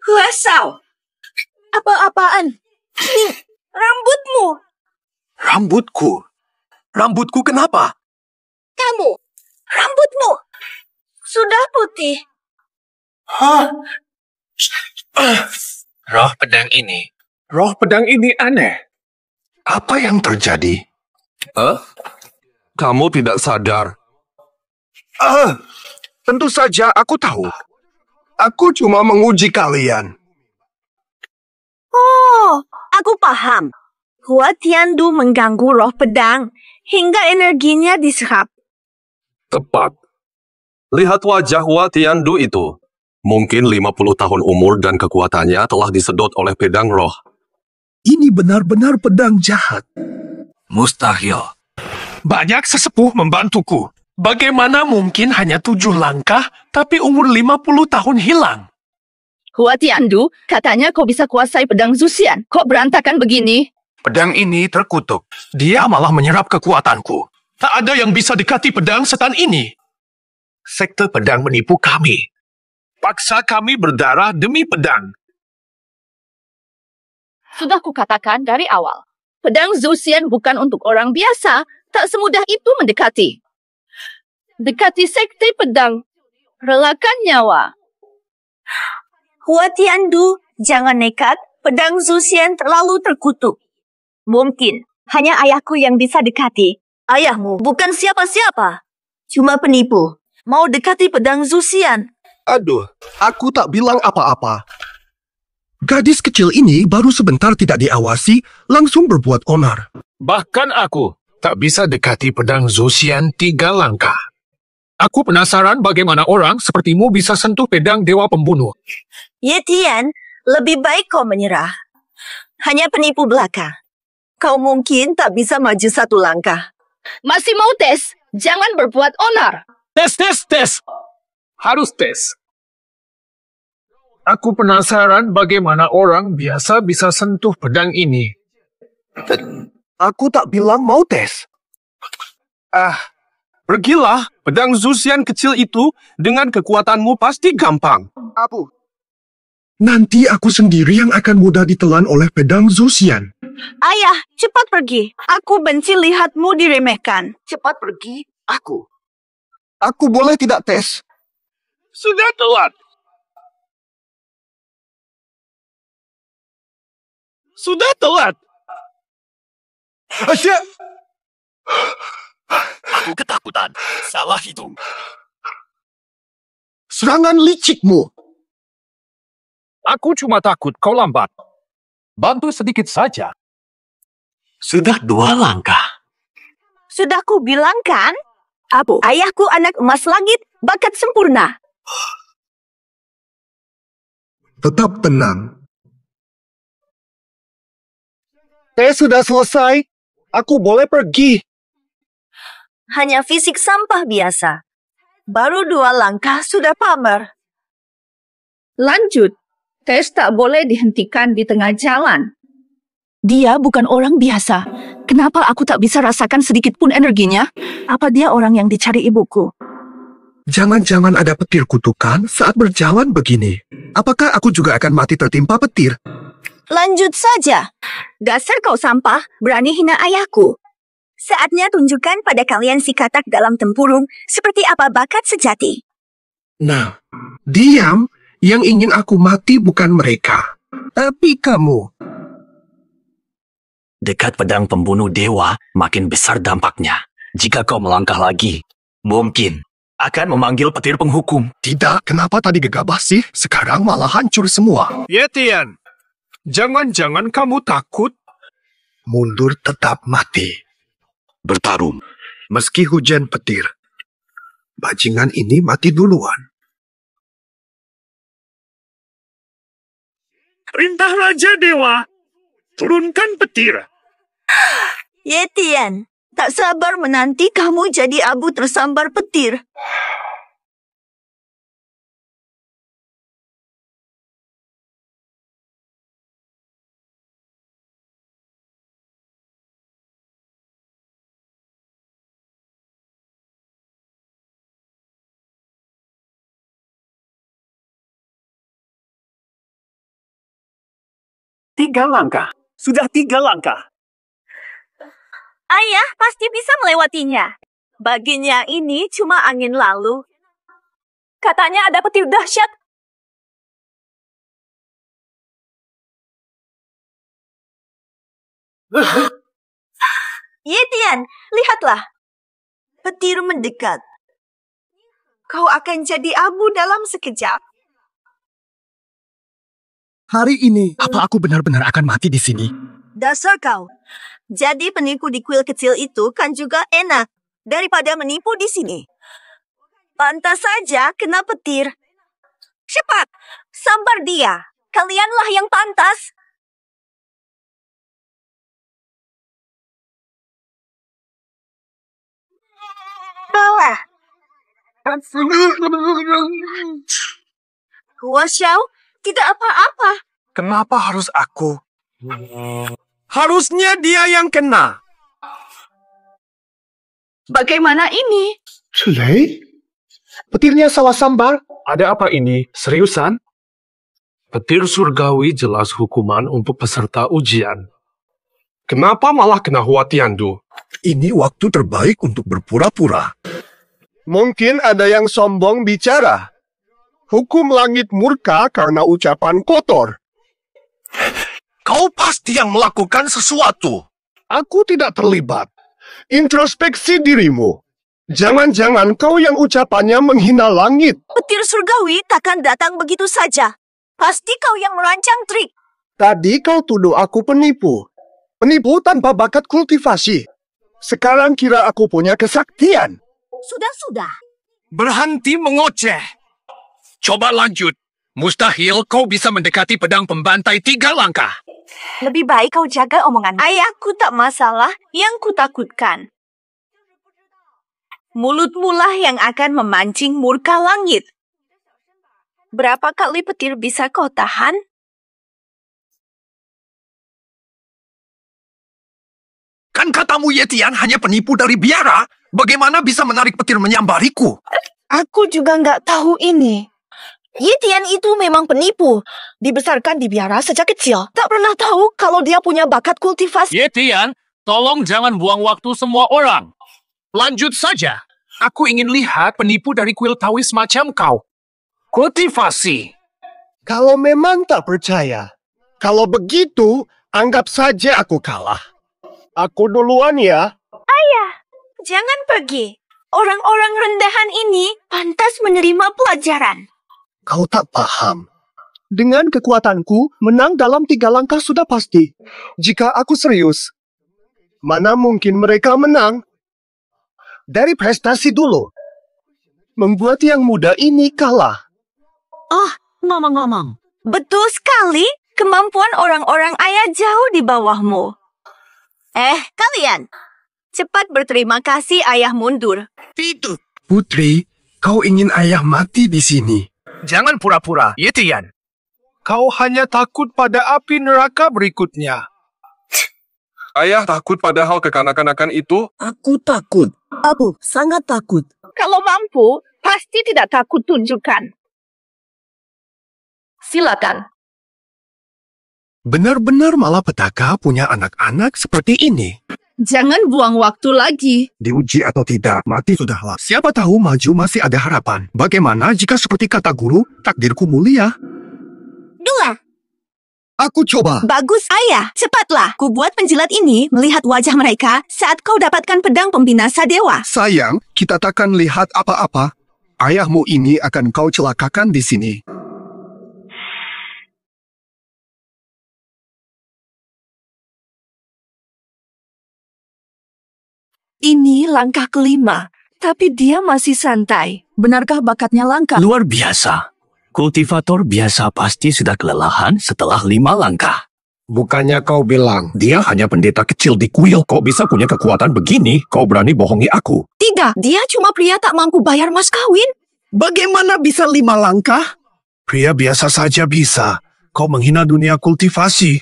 Hua Xiao. Apa-apaan? Rambutmu. Rambutku? Rambutku kenapa? Kamu. Rambutmu. Sudah putih. Hah? Roh pedang ini aneh. Apa yang terjadi? Kamu tidak sadar. Tentu saja aku tahu. Aku cuma menguji kalian. Oh, aku paham. Hua Tiandu mengganggu roh pedang hingga energinya diserap. Tepat. Lihat wajah Hua Tiandu itu. Mungkin 50 tahun umur dan kekuatannya telah disedot oleh pedang roh. Ini benar-benar pedang jahat. Mustahil. Banyak sesepuh membantuku. Bagaimana mungkin hanya 7 langkah, tapi umur 50 tahun hilang? Hua Tiandu, katanya kau bisa kuasai pedang Zuxian. Kok berantakan begini? Pedang ini terkutuk. Dia malah menyerap kekuatanku. Tak ada yang bisa dekati pedang setan ini. Sekte pedang menipu kami. Paksa kami berdarah demi pedang. Sudah kukatakan dari awal. Pedang Zuxian bukan untuk orang biasa. Tak semudah itu mendekati. Dekati sekte pedang. Relakan nyawa. Hua Tiandu, jangan nekat. Pedang Zuxian terlalu terkutuk. Mungkin hanya ayahku yang bisa dekati. Ayahmu bukan siapa-siapa. Cuma penipu. Mau dekati pedang Zuxian. Aduh, aku tak bilang apa-apa. Gadis kecil ini baru sebentar tidak diawasi, langsung berbuat onar. Bahkan aku tak bisa dekati pedang Zuxian 3 langkah. Aku penasaran bagaimana orang sepertimu bisa sentuh pedang dewa pembunuh. Ye Tian, lebih baik kau menyerah. Hanya penipu belaka. Kau mungkin tak bisa maju 1 langkah. Masih mau tes? Jangan berbuat onar. Tes. Harus tes. Aku penasaran bagaimana orang biasa bisa sentuh pedang ini. Aku tak bilang mau tes. Pergilah, pedang Zuxian kecil itu dengan kekuatanmu pasti gampang. Nanti aku sendiri yang akan mudah ditelan oleh pedang Zuxian. Ayah, cepat pergi. Aku benci lihatmu diremehkan. Cepat pergi, aku. Aku boleh tidak tes? Sudah telat. Aku ketakutan. Salah hitung. Serangan licikmu. Aku cuma takut kau lambat. Bantu sedikit saja. Sudah 2 langkah. Sudah ku bilang kan? Abu, ayahku anak emas langit, bakat sempurna. Tetap tenang. Tes sudah selesai. Aku boleh pergi. Hanya fisik sampah biasa. Baru 2 langkah sudah pamer. Lanjut. Tes tak boleh dihentikan di tengah jalan. Dia bukan orang biasa. Kenapa aku tak bisa rasakan sedikit pun energinya? Apa dia orang yang dicari ibuku? Jangan-jangan ada petir kutukan saat berjalan begini. Apakah aku juga akan mati tertimpa petir? Lanjut saja. Dasar kau sampah, berani hina ayahku. Saatnya tunjukkan pada kalian si katak dalam tempurung seperti apa bakat sejati. Nah, diam. Yang ingin aku mati bukan mereka, tapi kamu. Dekat pedang pembunuh dewa, makin besar dampaknya. Jika kau melangkah lagi, mungkin akan memanggil petir penghukum. Tidak, kenapa tadi gegabah sih? Sekarang malah hancur semua. Ye Tian, jangan-jangan kamu takut? Mundur tetap mati. Bertarung. Meski hujan petir. Bajingan ini mati duluan. Perintah Raja Dewa, turunkan petir. Ye Tian, tak sabar menanti kamu jadi abu tersambar petir. Tiga langkah. Sudah 3 langkah. Ayah pasti bisa melewatinya. Baginya ini cuma angin lalu. Katanya ada petir dahsyat. Yetian, lihatlah. Petir mendekat. Kau akan jadi abu dalam sekejap. Hari ini, apa aku benar-benar akan mati di sini? Dasar kau. Jadi penipu di kuil kecil itu kan juga enak daripada menipu di sini. Pantas saja kena petir. Cepat, sambar dia. Kalianlah yang pantas. Bawah. Hua Xiao, tidak apa-apa. Kenapa harus aku? Harusnya dia yang kena. Bagaimana ini? Sulei? Petirnya salah sambar? Ada apa ini? Seriusan? Petir surgawi jelas hukuman untuk peserta ujian. Kenapa malah kena Hua Tiandu? Ini waktu terbaik untuk berpura-pura. Mungkin ada yang sombong bicara. Hukum langit murka karena ucapan kotor. Kau pasti yang melakukan sesuatu. Aku tidak terlibat. Introspeksi dirimu. Jangan-jangan kau yang ucapannya menghina langit. Petir surgawi takkan datang begitu saja. Pasti kau yang merancang trik. Tadi kau tuduh aku penipu. Penipu tanpa bakat kultivasi. Sekarang kira aku punya kesaktian. Sudah. Berhenti mengoceh. Coba lanjut. Mustahil kau bisa mendekati pedang pembantai 3 langkah. Lebih baik kau jaga omongan. Ayahku tak masalah, yang kutakutkan. Mulutmulah yang akan memancing murka langit. Berapa kali petir bisa kau tahan? Kan katamu Yetian hanya penipu dari biara. Bagaimana bisa menarik petir menyambariku? Aku juga nggak tahu ini. Yetian itu memang penipu. Dibesarkan di biara sejak kecil. Tak pernah tahu kalau dia punya bakat kultivasi. Yetian, tolong jangan buang waktu semua orang. Lanjut saja. Aku ingin lihat penipu dari kuil Tawis macam kau. Kultivasi. Kalau memang tak percaya. Kalau begitu, anggap saja aku kalah. Aku duluan ya. Ayah, jangan pergi. Orang-orang rendahan ini pantas menerima pelajaran. Kau tak paham. Dengan kekuatanku, menang dalam 3 langkah sudah pasti. Jika aku serius, mana mungkin mereka menang? Dari prestasi dulu. Membuat yang muda ini kalah. Oh, ngomong-ngomong. Betul sekali. Kemampuan orang-orang ayah jauh di bawahmu. Kalian. Cepat berterima kasih ayah mundur. Itu. Putri, kau ingin ayah mati di sini. Jangan pura-pura, Yetian. Kau hanya takut pada api neraka berikutnya. Ayah takut pada hal kekanak-kanakan itu? Aku takut. Aku sangat takut. Kalau mampu, pasti tidak takut tunjukkan. Silakan. Benar-benar malapetaka punya anak-anak seperti ini. Jangan buang waktu lagi. Diuji atau tidak, mati sudahlah. Siapa tahu maju masih ada harapan. Bagaimana jika seperti kata guru, takdirku mulia? 2. Aku coba. Bagus, ayah. Cepatlah. Ku buat penjilat ini melihat wajah mereka saat kau dapatkan pedang pembinasa dewa. Sayang, kita takkan lihat apa-apa. Ayahmu ini akan kau celakakan di sini. Ini langkah kelima, tapi dia masih santai. Benarkah bakatnya langka? Luar biasa. Kultivator biasa pasti sudah kelelahan setelah 5 langkah. Bukannya kau bilang, dia hanya pendeta kecil di kuil. Kok bisa punya kekuatan begini? Kau berani bohongi aku? Tidak, dia cuma pria tak mampu bayar mas kawin. Bagaimana bisa 5 langkah? Pria biasa saja bisa. Kau menghina dunia kultivasi.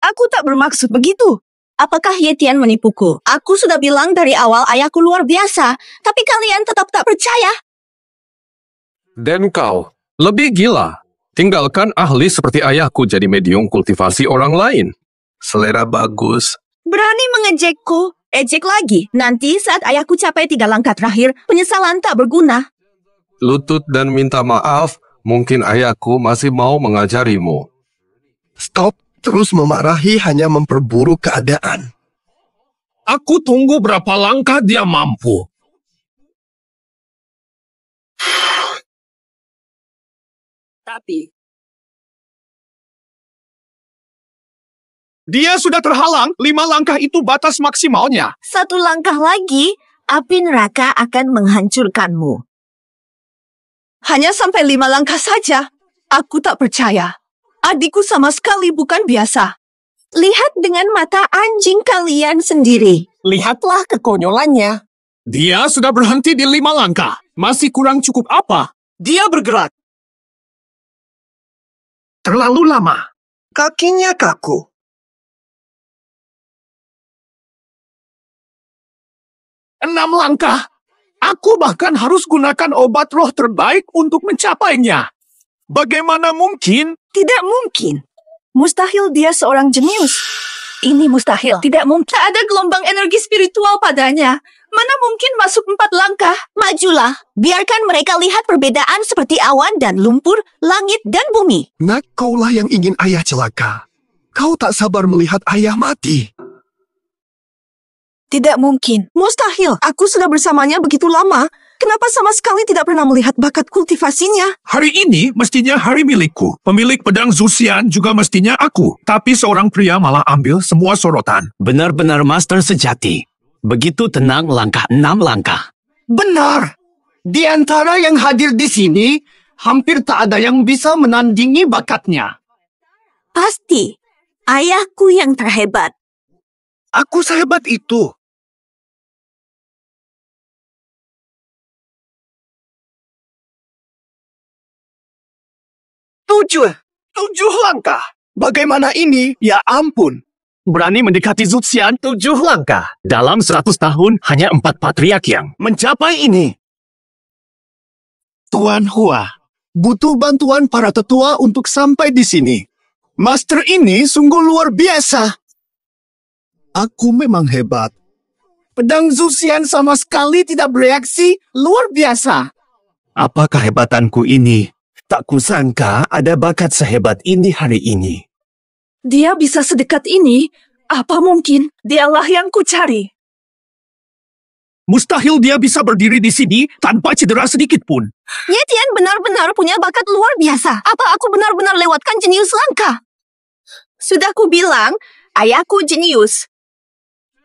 Aku tak bermaksud begitu. Apakah Yetian menipuku? Aku sudah bilang dari awal ayahku luar biasa, tapi kalian tetap tak percaya. Dan kau, lebih gila. Tinggalkan ahli seperti ayahku jadi medium kultivasi orang lain. Selera bagus. Berani mengejekku? Ejek lagi. Nanti saat ayahku capai 3 langkah terakhir, penyesalan tak berguna. Lutut dan minta maaf, mungkin ayahku masih mau mengajarimu. Stop. Terus memarahi hanya memperburuk keadaan. Aku tunggu berapa langkah dia mampu. Tapi dia sudah terhalang. 5 langkah itu batas maksimalnya. 1 langkah lagi, api neraka akan menghancurkanmu. Hanya sampai 5 langkah saja. Aku tak percaya. Adikku sama sekali bukan biasa. Lihat dengan mata anjing kalian sendiri. lihatlah kekonyolannya. Dia sudah berhenti di 5 langkah. Masih kurang cukup apa? Dia bergerak. Terlalu lama. Kakinya kaku. Enam langkah. Aku bahkan harus gunakan obat roh terbaik untuk mencapainya. Bagaimana mungkin? Tidak mungkin. Mustahil dia seorang jenius. Ini mustahil. Tidak mungkin. Tak ada gelombang energi spiritual padanya. Mana mungkin masuk 4 langkah? Majulah. Biarkan mereka lihat perbedaan seperti awan dan lumpur, langit dan bumi. Nak, kaulah yang ingin ayah celaka. Kau tak sabar melihat ayah mati. Tidak mungkin. Mustahil. Aku sudah bersamanya begitu lama. Kenapa sama sekali tidak pernah melihat bakat kultivasinya? Hari ini mestinya hari milikku. Pemilik pedang Zusian juga mestinya aku. Tapi seorang pria malah ambil semua sorotan. Benar-benar master sejati. Begitu tenang langkah 6 langkah. Benar. Di antara yang hadir di sini, hampir tak ada yang bisa menandingi bakatnya. Pasti. Ayahku yang terhebat. Aku sehebat itu. Tujuh langkah. Bagaimana ini? Ya ampun. Berani mendekati Zusian 7 langkah. Dalam 100 tahun, hanya 4 patriark yang mencapai ini. Tuan Hua, butuh bantuan para tetua untuk sampai di sini. Master ini sungguh luar biasa. Aku memang hebat. Pedang Zusian sama sekali tidak bereaksi, luar biasa. Apa kehebatanku ini? Tak kusangka ada bakat sehebat ini hari ini. Dia bisa sedekat ini? Apa mungkin? Dialah yang kucari. Mustahil dia bisa berdiri di sini tanpa cedera sedikit pun. Yetian benar-benar punya bakat luar biasa. Apa aku benar-benar lewatkan jenius langka? Sudah kubilang, ayahku jenius.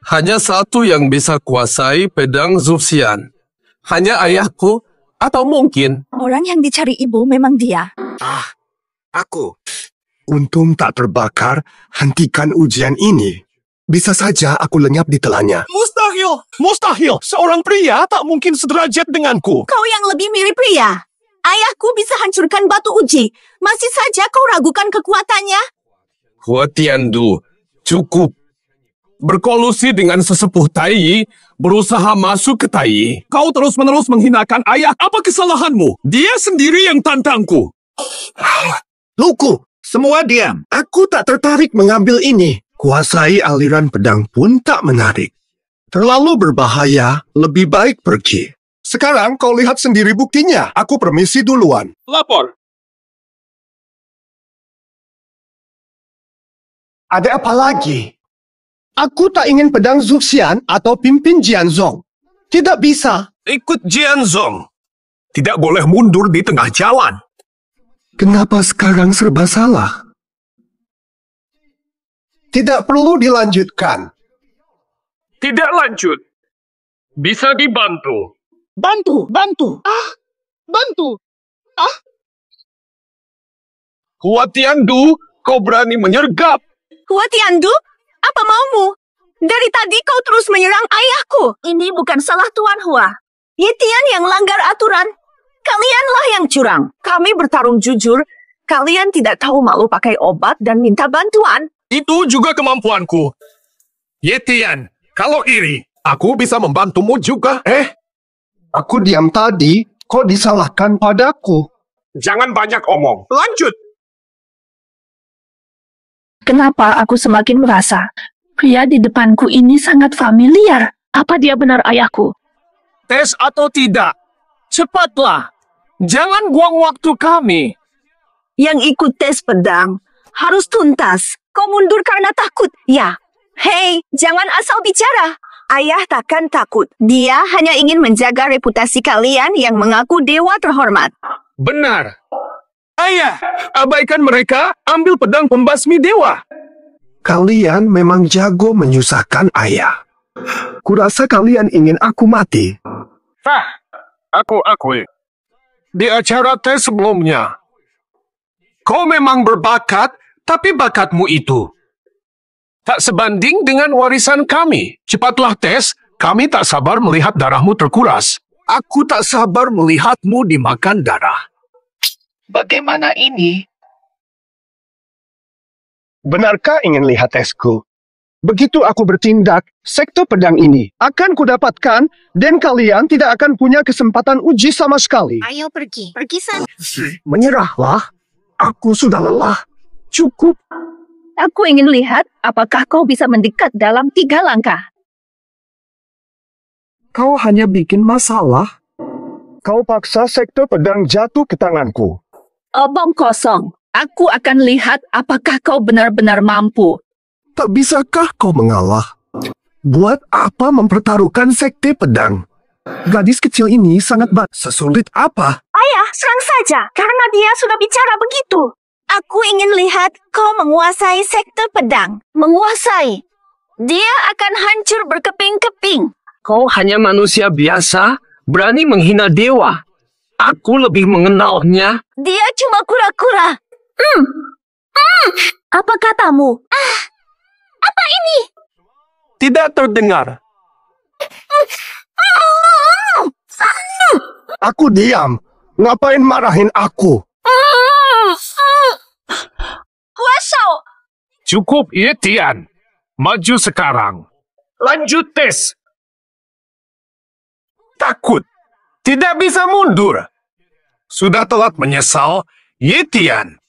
Hanya satu yang bisa kuasai pedang Zusian. Hanya ayahku. Atau mungkin... Orang yang dicari ibu memang dia. Aku. Untung tak terbakar, hentikan ujian ini. Bisa saja aku lenyap di telannya. Mustahil! Mustahil! Seorang pria tak mungkin sederajat denganku. Kau yang lebih mirip pria. Ayahku bisa hancurkan batu uji. Masih saja kau ragukan kekuatannya? Hua Tiandu, cukup. Berkolusi dengan sesepuh Tai, berusaha masuk ke Tai. Kau terus-menerus menghinakan ayah. Apa kesalahanmu? Dia sendiri yang tantangku. Luku, semua diam. Aku tak tertarik mengambil ini. Kuasai aliran pedang pun tak menarik. Terlalu berbahaya, lebih baik pergi. Sekarang kau lihat sendiri buktinya. Aku permisi duluan. Lapor. Ada apa lagi? Aku tak ingin pedang Zuxian atau pimpin Jianzong. Tidak bisa. Ikut Jianzong. Tidak boleh mundur di tengah jalan. Kenapa sekarang serba salah? Tidak perlu dilanjutkan. Tidak lanjut. Bisa dibantu. Bantu. Bantu. Hua Tiandu, kau berani menyergap. Hua Tiandu, apa maumu? Dari tadi kau terus menyerang ayahku. Ini bukan salah Tuan Hua. Yetian yang langgar aturan. Kalianlah yang curang. Kami bertarung jujur. Kalian tidak tahu malu pakai obat dan minta bantuan. Itu juga kemampuanku. Yetian, kalau iri, aku bisa membantumu juga. Aku diam tadi, kok disalahkan padaku? Jangan banyak omong. Lanjut. Kenapa aku semakin merasa pria di depanku ini sangat familiar? Apa dia benar ayahku? Tes atau tidak? Cepatlah. Jangan buang waktu kami. Yang ikut tes pedang harus tuntas. Kau mundur karena takut, ya? Hei, jangan asal bicara. Ayah takkan takut. Dia hanya ingin menjaga reputasi kalian yang mengaku dewa terhormat. Benar. Ayah, abaikan mereka, ambil pedang pembasmi dewa. Kalian memang jago menyusahkan ayah. Kurasa kalian ingin aku mati. Aku akui. Di acara tes sebelumnya, kau memang berbakat, tapi bakatmu itu tak sebanding dengan warisan kami. Cepatlah tes, kami tak sabar melihat darahmu terkuras. Aku tak sabar melihatmu dimakan darah. Bagaimana ini? Benarkah ingin lihat tesku? Begitu aku bertindak, sekte pedang ini akan kudapatkan dan kalian tidak akan punya kesempatan uji sama sekali. Ayo pergi. Pergi sana. Menyerahlah. Aku sudah lelah. Cukup. Aku ingin lihat apakah kau bisa mendekat dalam 3 langkah. Kau hanya bikin masalah. Kau paksa sekte pedang jatuh ke tanganku. Omong kosong. Aku akan lihat apakah kau benar-benar mampu. Tak bisakah kau mengalah? Buat apa mempertaruhkan sekte pedang? Gadis kecil ini sangat sesulit apa? Ayah, serang saja, karena dia sudah bicara begitu. Aku ingin lihat kau menguasai sekte pedang. Menguasai. Dia akan hancur berkeping-keping. Kau hanya manusia biasa, berani menghina dewa. Aku lebih mengenalnya. Dia cuma kura-kura. Apa katamu? Apa ini? Tidak terdengar. Aku diam. Ngapain marahin aku? Huasau! Cukup, Yetian. Maju sekarang. Lanjut tes. Takut. Tidak bisa mundur. Sudah telat menyesal, Yetian.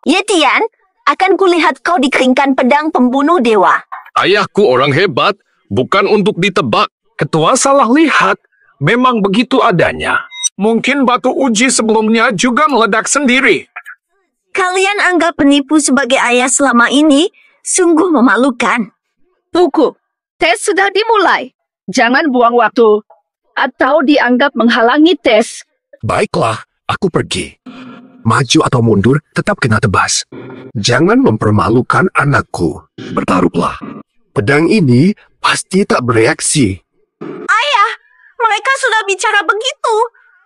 Yetian, akan kulihat kau dikeringkan pedang pembunuh dewa. Ayahku orang hebat, bukan untuk ditebak. Ketua salah lihat. Memang begitu adanya. Mungkin batu uji sebelumnya juga meledak sendiri. Kalian anggap penipu sebagai ayah selama ini sungguh memalukan. Tunggu, tes sudah dimulai. Jangan buang waktu. Atau dianggap menghalangi tes. Baiklah, aku pergi. Maju atau mundur, tetap kena tebas. Jangan mempermalukan anakku. Bertaruhlah. Pedang ini pasti tak bereaksi. Ayah, mereka sudah bicara begitu.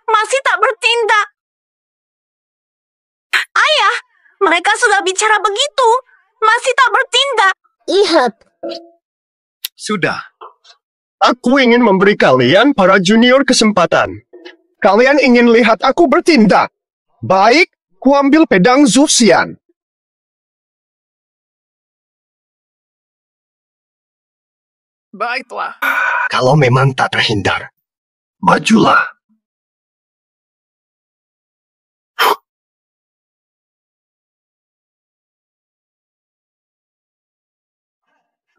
Masih tak bertindak. Ayah, mereka sudah bicara begitu. Masih tak bertindak. Lihat. Sudah. Aku ingin memberi kalian para junior kesempatan. Kalian ingin lihat aku bertindak. Baik, kuambil pedang Zuxian. Baiklah. Kalau memang tak terhindar, majulah.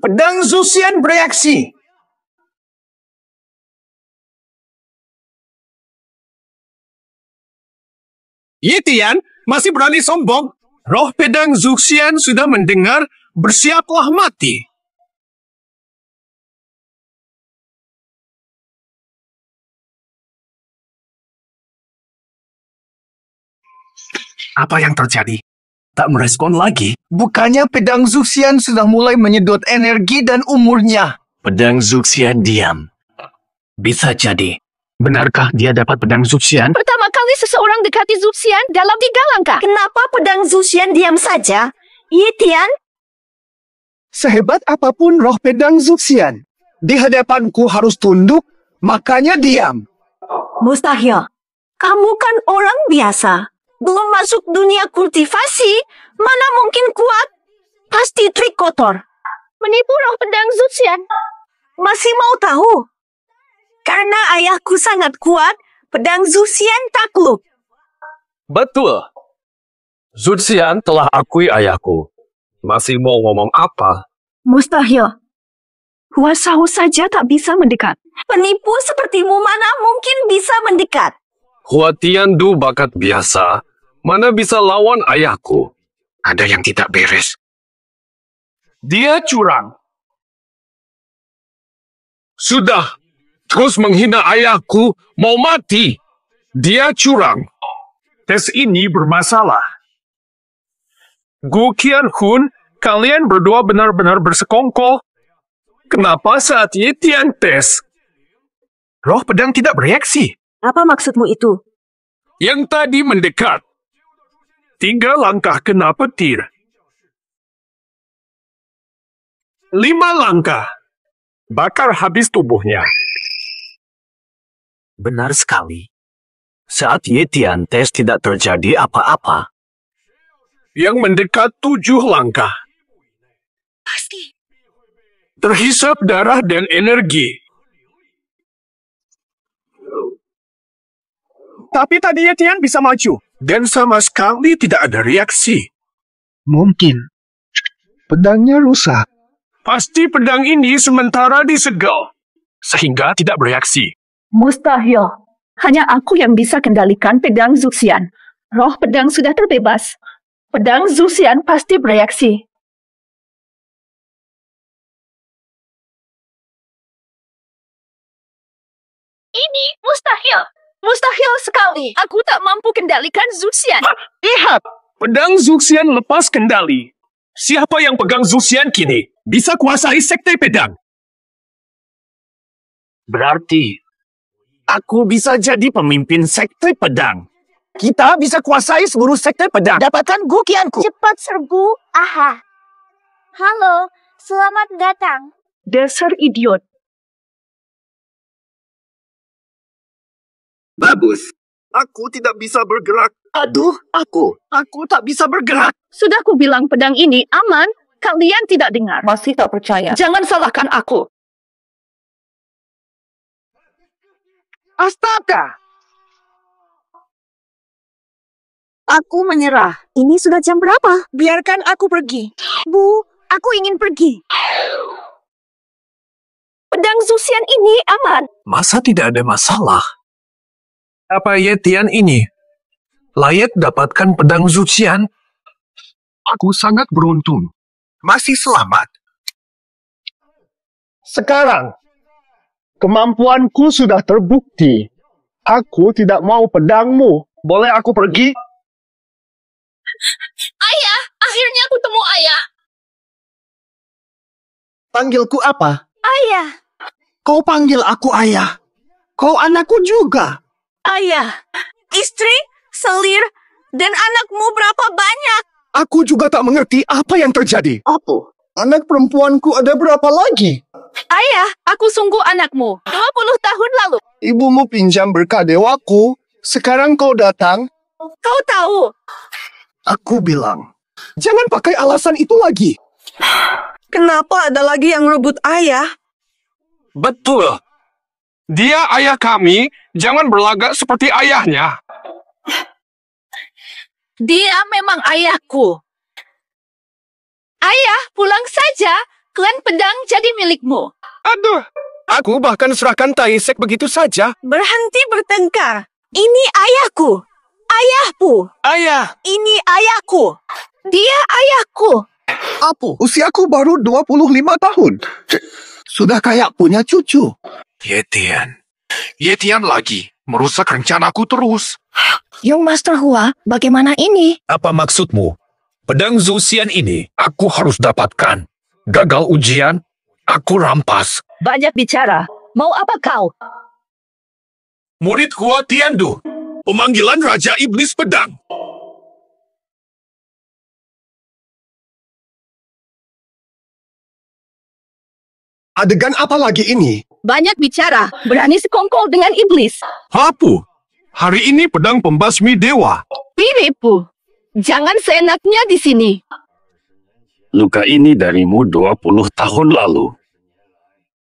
Pedang Zuxian bereaksi. Yetian, masih berani sombong? Roh pedang Zuxian sudah mendengar, bersiaplah mati. Apa yang terjadi? Tak merespon lagi? Bukannya pedang Zuxian sudah mulai menyedot energi dan umurnya? Pedang Zuxian diam. Bisa jadi. Benarkah dia dapat pedang Zuxian? Pertama kali seseorang dekati Zuxian dalam 3 langkah. Kenapa pedang Zuxian diam saja? Yetian? Sehebat apapun roh pedang Zuxian, di hadapanku harus tunduk, makanya diam. Mustahil. Kamu kan orang biasa. Belum masuk dunia kultivasi, mana mungkin kuat? Pasti trik kotor. Menipu roh pedang Zuxian. Masih mau tahu? Karena ayahku sangat kuat, pedang Zuxian takluk. Betul. Zuxian telah akui ayahku. Masih mau ngomong apa? Mustahil. Huasau saja tak bisa mendekat. Penipu sepertimu mana mungkin bisa mendekat? Huatian Du bakat biasa. Mana bisa lawan ayahku? Ada yang tidak beres. Dia curang. Sudah. Terus menghina ayahku, mau mati. Dia curang. Tes ini bermasalah. Gu Qianhun, kalian berdua benar-benar bersekongkol. Kenapa saat Ye Tian tes? Roh pedang tidak bereaksi. Apa maksudmu itu? Yang tadi mendekat. 3 langkah kena petir. 5 langkah. Bakar habis tubuhnya. Benar sekali. Saat Ye Tian tes tidak terjadi apa-apa. Yang mendekat 7 langkah. Pasti. Terhisap darah dan energi. Tapi tadi Ye Tian bisa maju. Dan sama sekali tidak ada reaksi. Mungkin pedangnya rusak. Pasti pedang ini sementara disegel. Sehingga tidak bereaksi. Mustahil. Hanya aku yang bisa kendalikan pedang Zuxian. Roh pedang sudah terbebas. Pedang Zuxian pasti bereaksi. Ini mustahil. Mustahil sekali. Aku tak mampu kendalikan Zuxian. Lihat! Pedang Zuxian lepas kendali. Siapa yang pegang Zuxian kini bisa kuasai sekte pedang. Berarti, aku bisa jadi pemimpin sekte pedang. Kita bisa kuasai seluruh sekte pedang. Dapatkan Gu Qianku. Cepat serbu. Aha. Halo, selamat datang. Dasar idiot. Bagus. Aku tidak bisa bergerak. Aduh, aku tak bisa bergerak. Sudah ku bilang pedang ini aman. Kalian tidak dengar. Masih tak percaya. Jangan salahkan aku. Astaga! Aku menyerah. Ini sudah jam berapa? Biarkan aku pergi. Bu, aku ingin pergi. Pedang Zuxian ini aman. Masa tidak ada masalah? Apa Ye Tian ini layak dapatkan pedang Zuxian? Aku sangat beruntung. Masih selamat. Sekarang, kemampuanku sudah terbukti. Aku tidak mau pedangmu. Boleh aku pergi? Ayah, akhirnya aku temu ayah. Panggilku apa? Ayah. Kau panggil aku ayah. Kau anakku juga. Ayah, istri, selir, dan anakmu berapa banyak? Aku juga tak mengerti apa yang terjadi. Apa? Anak perempuanku ada berapa lagi? Ayah, aku sungguh anakmu. 20 tahun lalu. Ibumu pinjam berkah dewaku. Sekarang kau datang. Kau tahu. Aku bilang, jangan pakai alasan itu lagi. Kenapa ada lagi yang rebut ayah? Betul. Dia ayah kami, jangan berlagak seperti ayahnya. Dia memang ayahku. Ayah, pulang saja. Klan pedang jadi milikmu. Aduh, aku bahkan serahkan Taisek begitu saja. Berhenti bertengkar. Ini ayahku. Ayahku. Ayah. Ini ayahku. Dia ayahku. Apa? Usiaku baru 25 tahun. Sudah kayak punya cucu. Ye Tian lagi merusak rencanaku terus. Young Master Hua, bagaimana ini? Apa maksudmu? Pedang Zuxian ini aku harus dapatkan. Gagal ujian, aku rampas. Banyak bicara. Mau apa kau? Murid Hua Tiandu, pemanggilan Raja Iblis Pedang. Adegan apa lagi ini? Banyak bicara. Berani sekongkol dengan iblis. Hapu, hari ini pedang pembasmi dewa. Piripu. Jangan seenaknya di sini. Luka ini darimu 20 tahun lalu.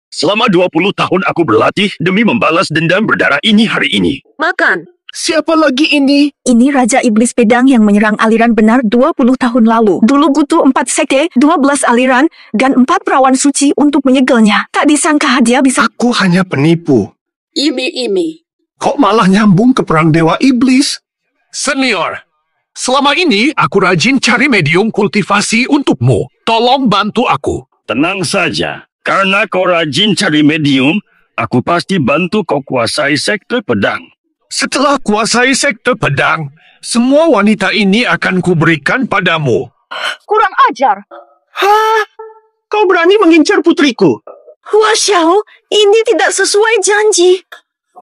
Selama 20 tahun aku berlatih demi membalas dendam berdarah ini hari ini. Makan. Siapa lagi ini? Ini Raja Iblis Pedang yang menyerang aliran benar 20 tahun lalu. Dulu butuh 4 sekte, 12 aliran, dan 4 perawan suci untuk menyegelnya. Tak disangka dia bisa... Aku hanya penipu. Imi. Kok malah nyambung ke perang dewa iblis? Senior, Selama ini, aku rajin cari medium kultivasi untukmu. Tolong bantu aku. Tenang saja. Karena kau rajin cari medium, aku pasti bantu kau kuasai sektor pedang. Setelah kuasai sektor pedang, semua wanita ini akan kuberikan padamu. Kurang ajar. Hah? Kau berani mengincar putriku? Hua Xiao, ini tidak sesuai janji.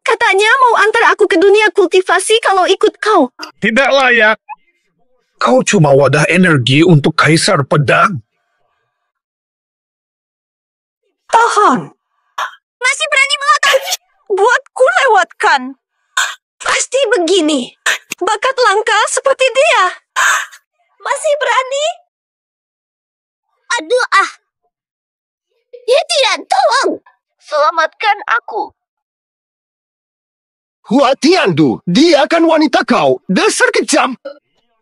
Katanya mau antar aku ke dunia kultivasi kalau ikut kau. Tidak layak. Kau cuma wadah energi untuk kaisar pedang. Tahan. Masih berani mengotot. Buatku lewatkan. Pasti begini. Bakat langka seperti dia. Masih berani? Aduh Ya tidak, tolong. Selamatkan aku. Hua Tiandu, dia akan wanita kau. Dasar kejam.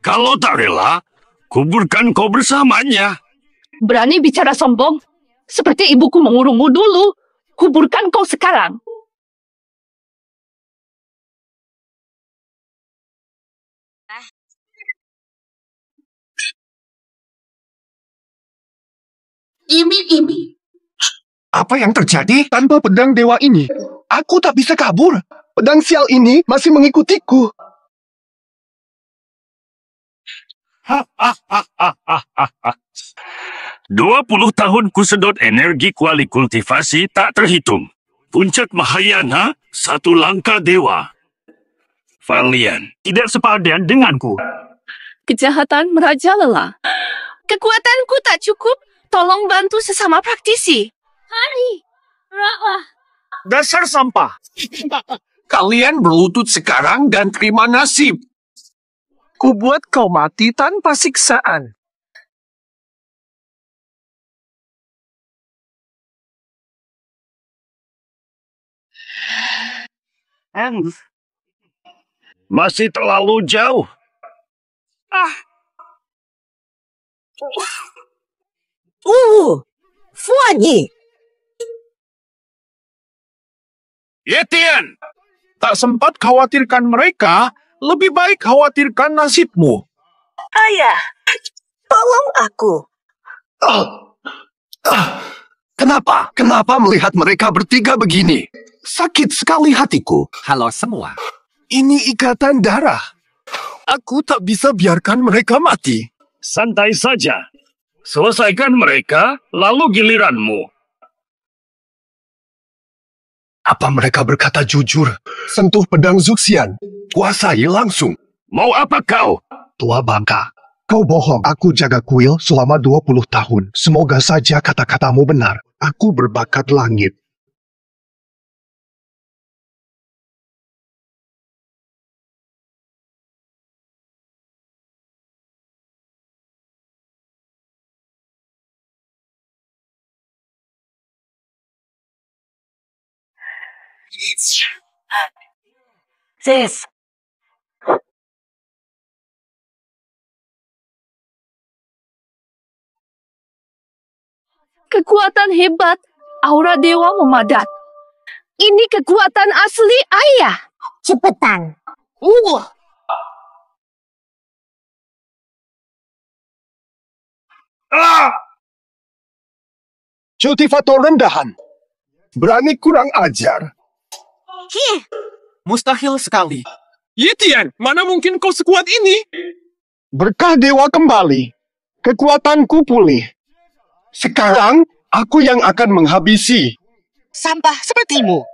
Kalau tak rela, kuburkan kau bersamanya. Berani bicara sombong? Seperti ibuku mengurungmu dulu. Kuburkan kau sekarang. Imi. Apa yang terjadi? Tanpa pedang dewa ini, aku tak bisa kabur. Pedang sial ini masih mengikutiku. 20 tahun kusedot energi kuali kultivasi tak terhitung. Puncak Mahayana, satu langkah dewa. Valian, tidak sepadan denganku. Kejahatan merajalela. Kekuatanku tak cukup. Tolong bantu sesama praktisi. Hari. Raklah. Dasar sampah. Kalian berlutut sekarang dan terima nasib. Kubuat kau mati tanpa siksaan. Masih terlalu jauh. Fuanyi. Yetian, tak sempat khawatirkan mereka, lebih baik khawatirkan nasibmu. Ayah, tolong aku. Kenapa? Kenapa melihat mereka bertiga begini? Sakit sekali hatiku. Halo semua. Ini ikatan darah. Aku tak bisa biarkan mereka mati. Santai saja. Selesaikan mereka, lalu giliranmu. Apa mereka berkata jujur? Sentuh pedang Zuxian. Kuasai langsung. Mau apa kau? Tua bangka. Kau bohong. Aku jaga kuil selama 20 tahun. Semoga saja kata-katamu benar. Aku berbakat langit. Sis. Kekuatan hebat, aura dewa memadat. Ini kekuatan asli ayah. Cepetan. Cultivator rendahan. Berani kurang ajar. Mustahil sekali. Yetian, mana mungkin kau sekuat ini? Berkah dewa kembali. Kekuatanku pulih. Sekarang, aku yang akan menghabisi. Sampah sepertimu.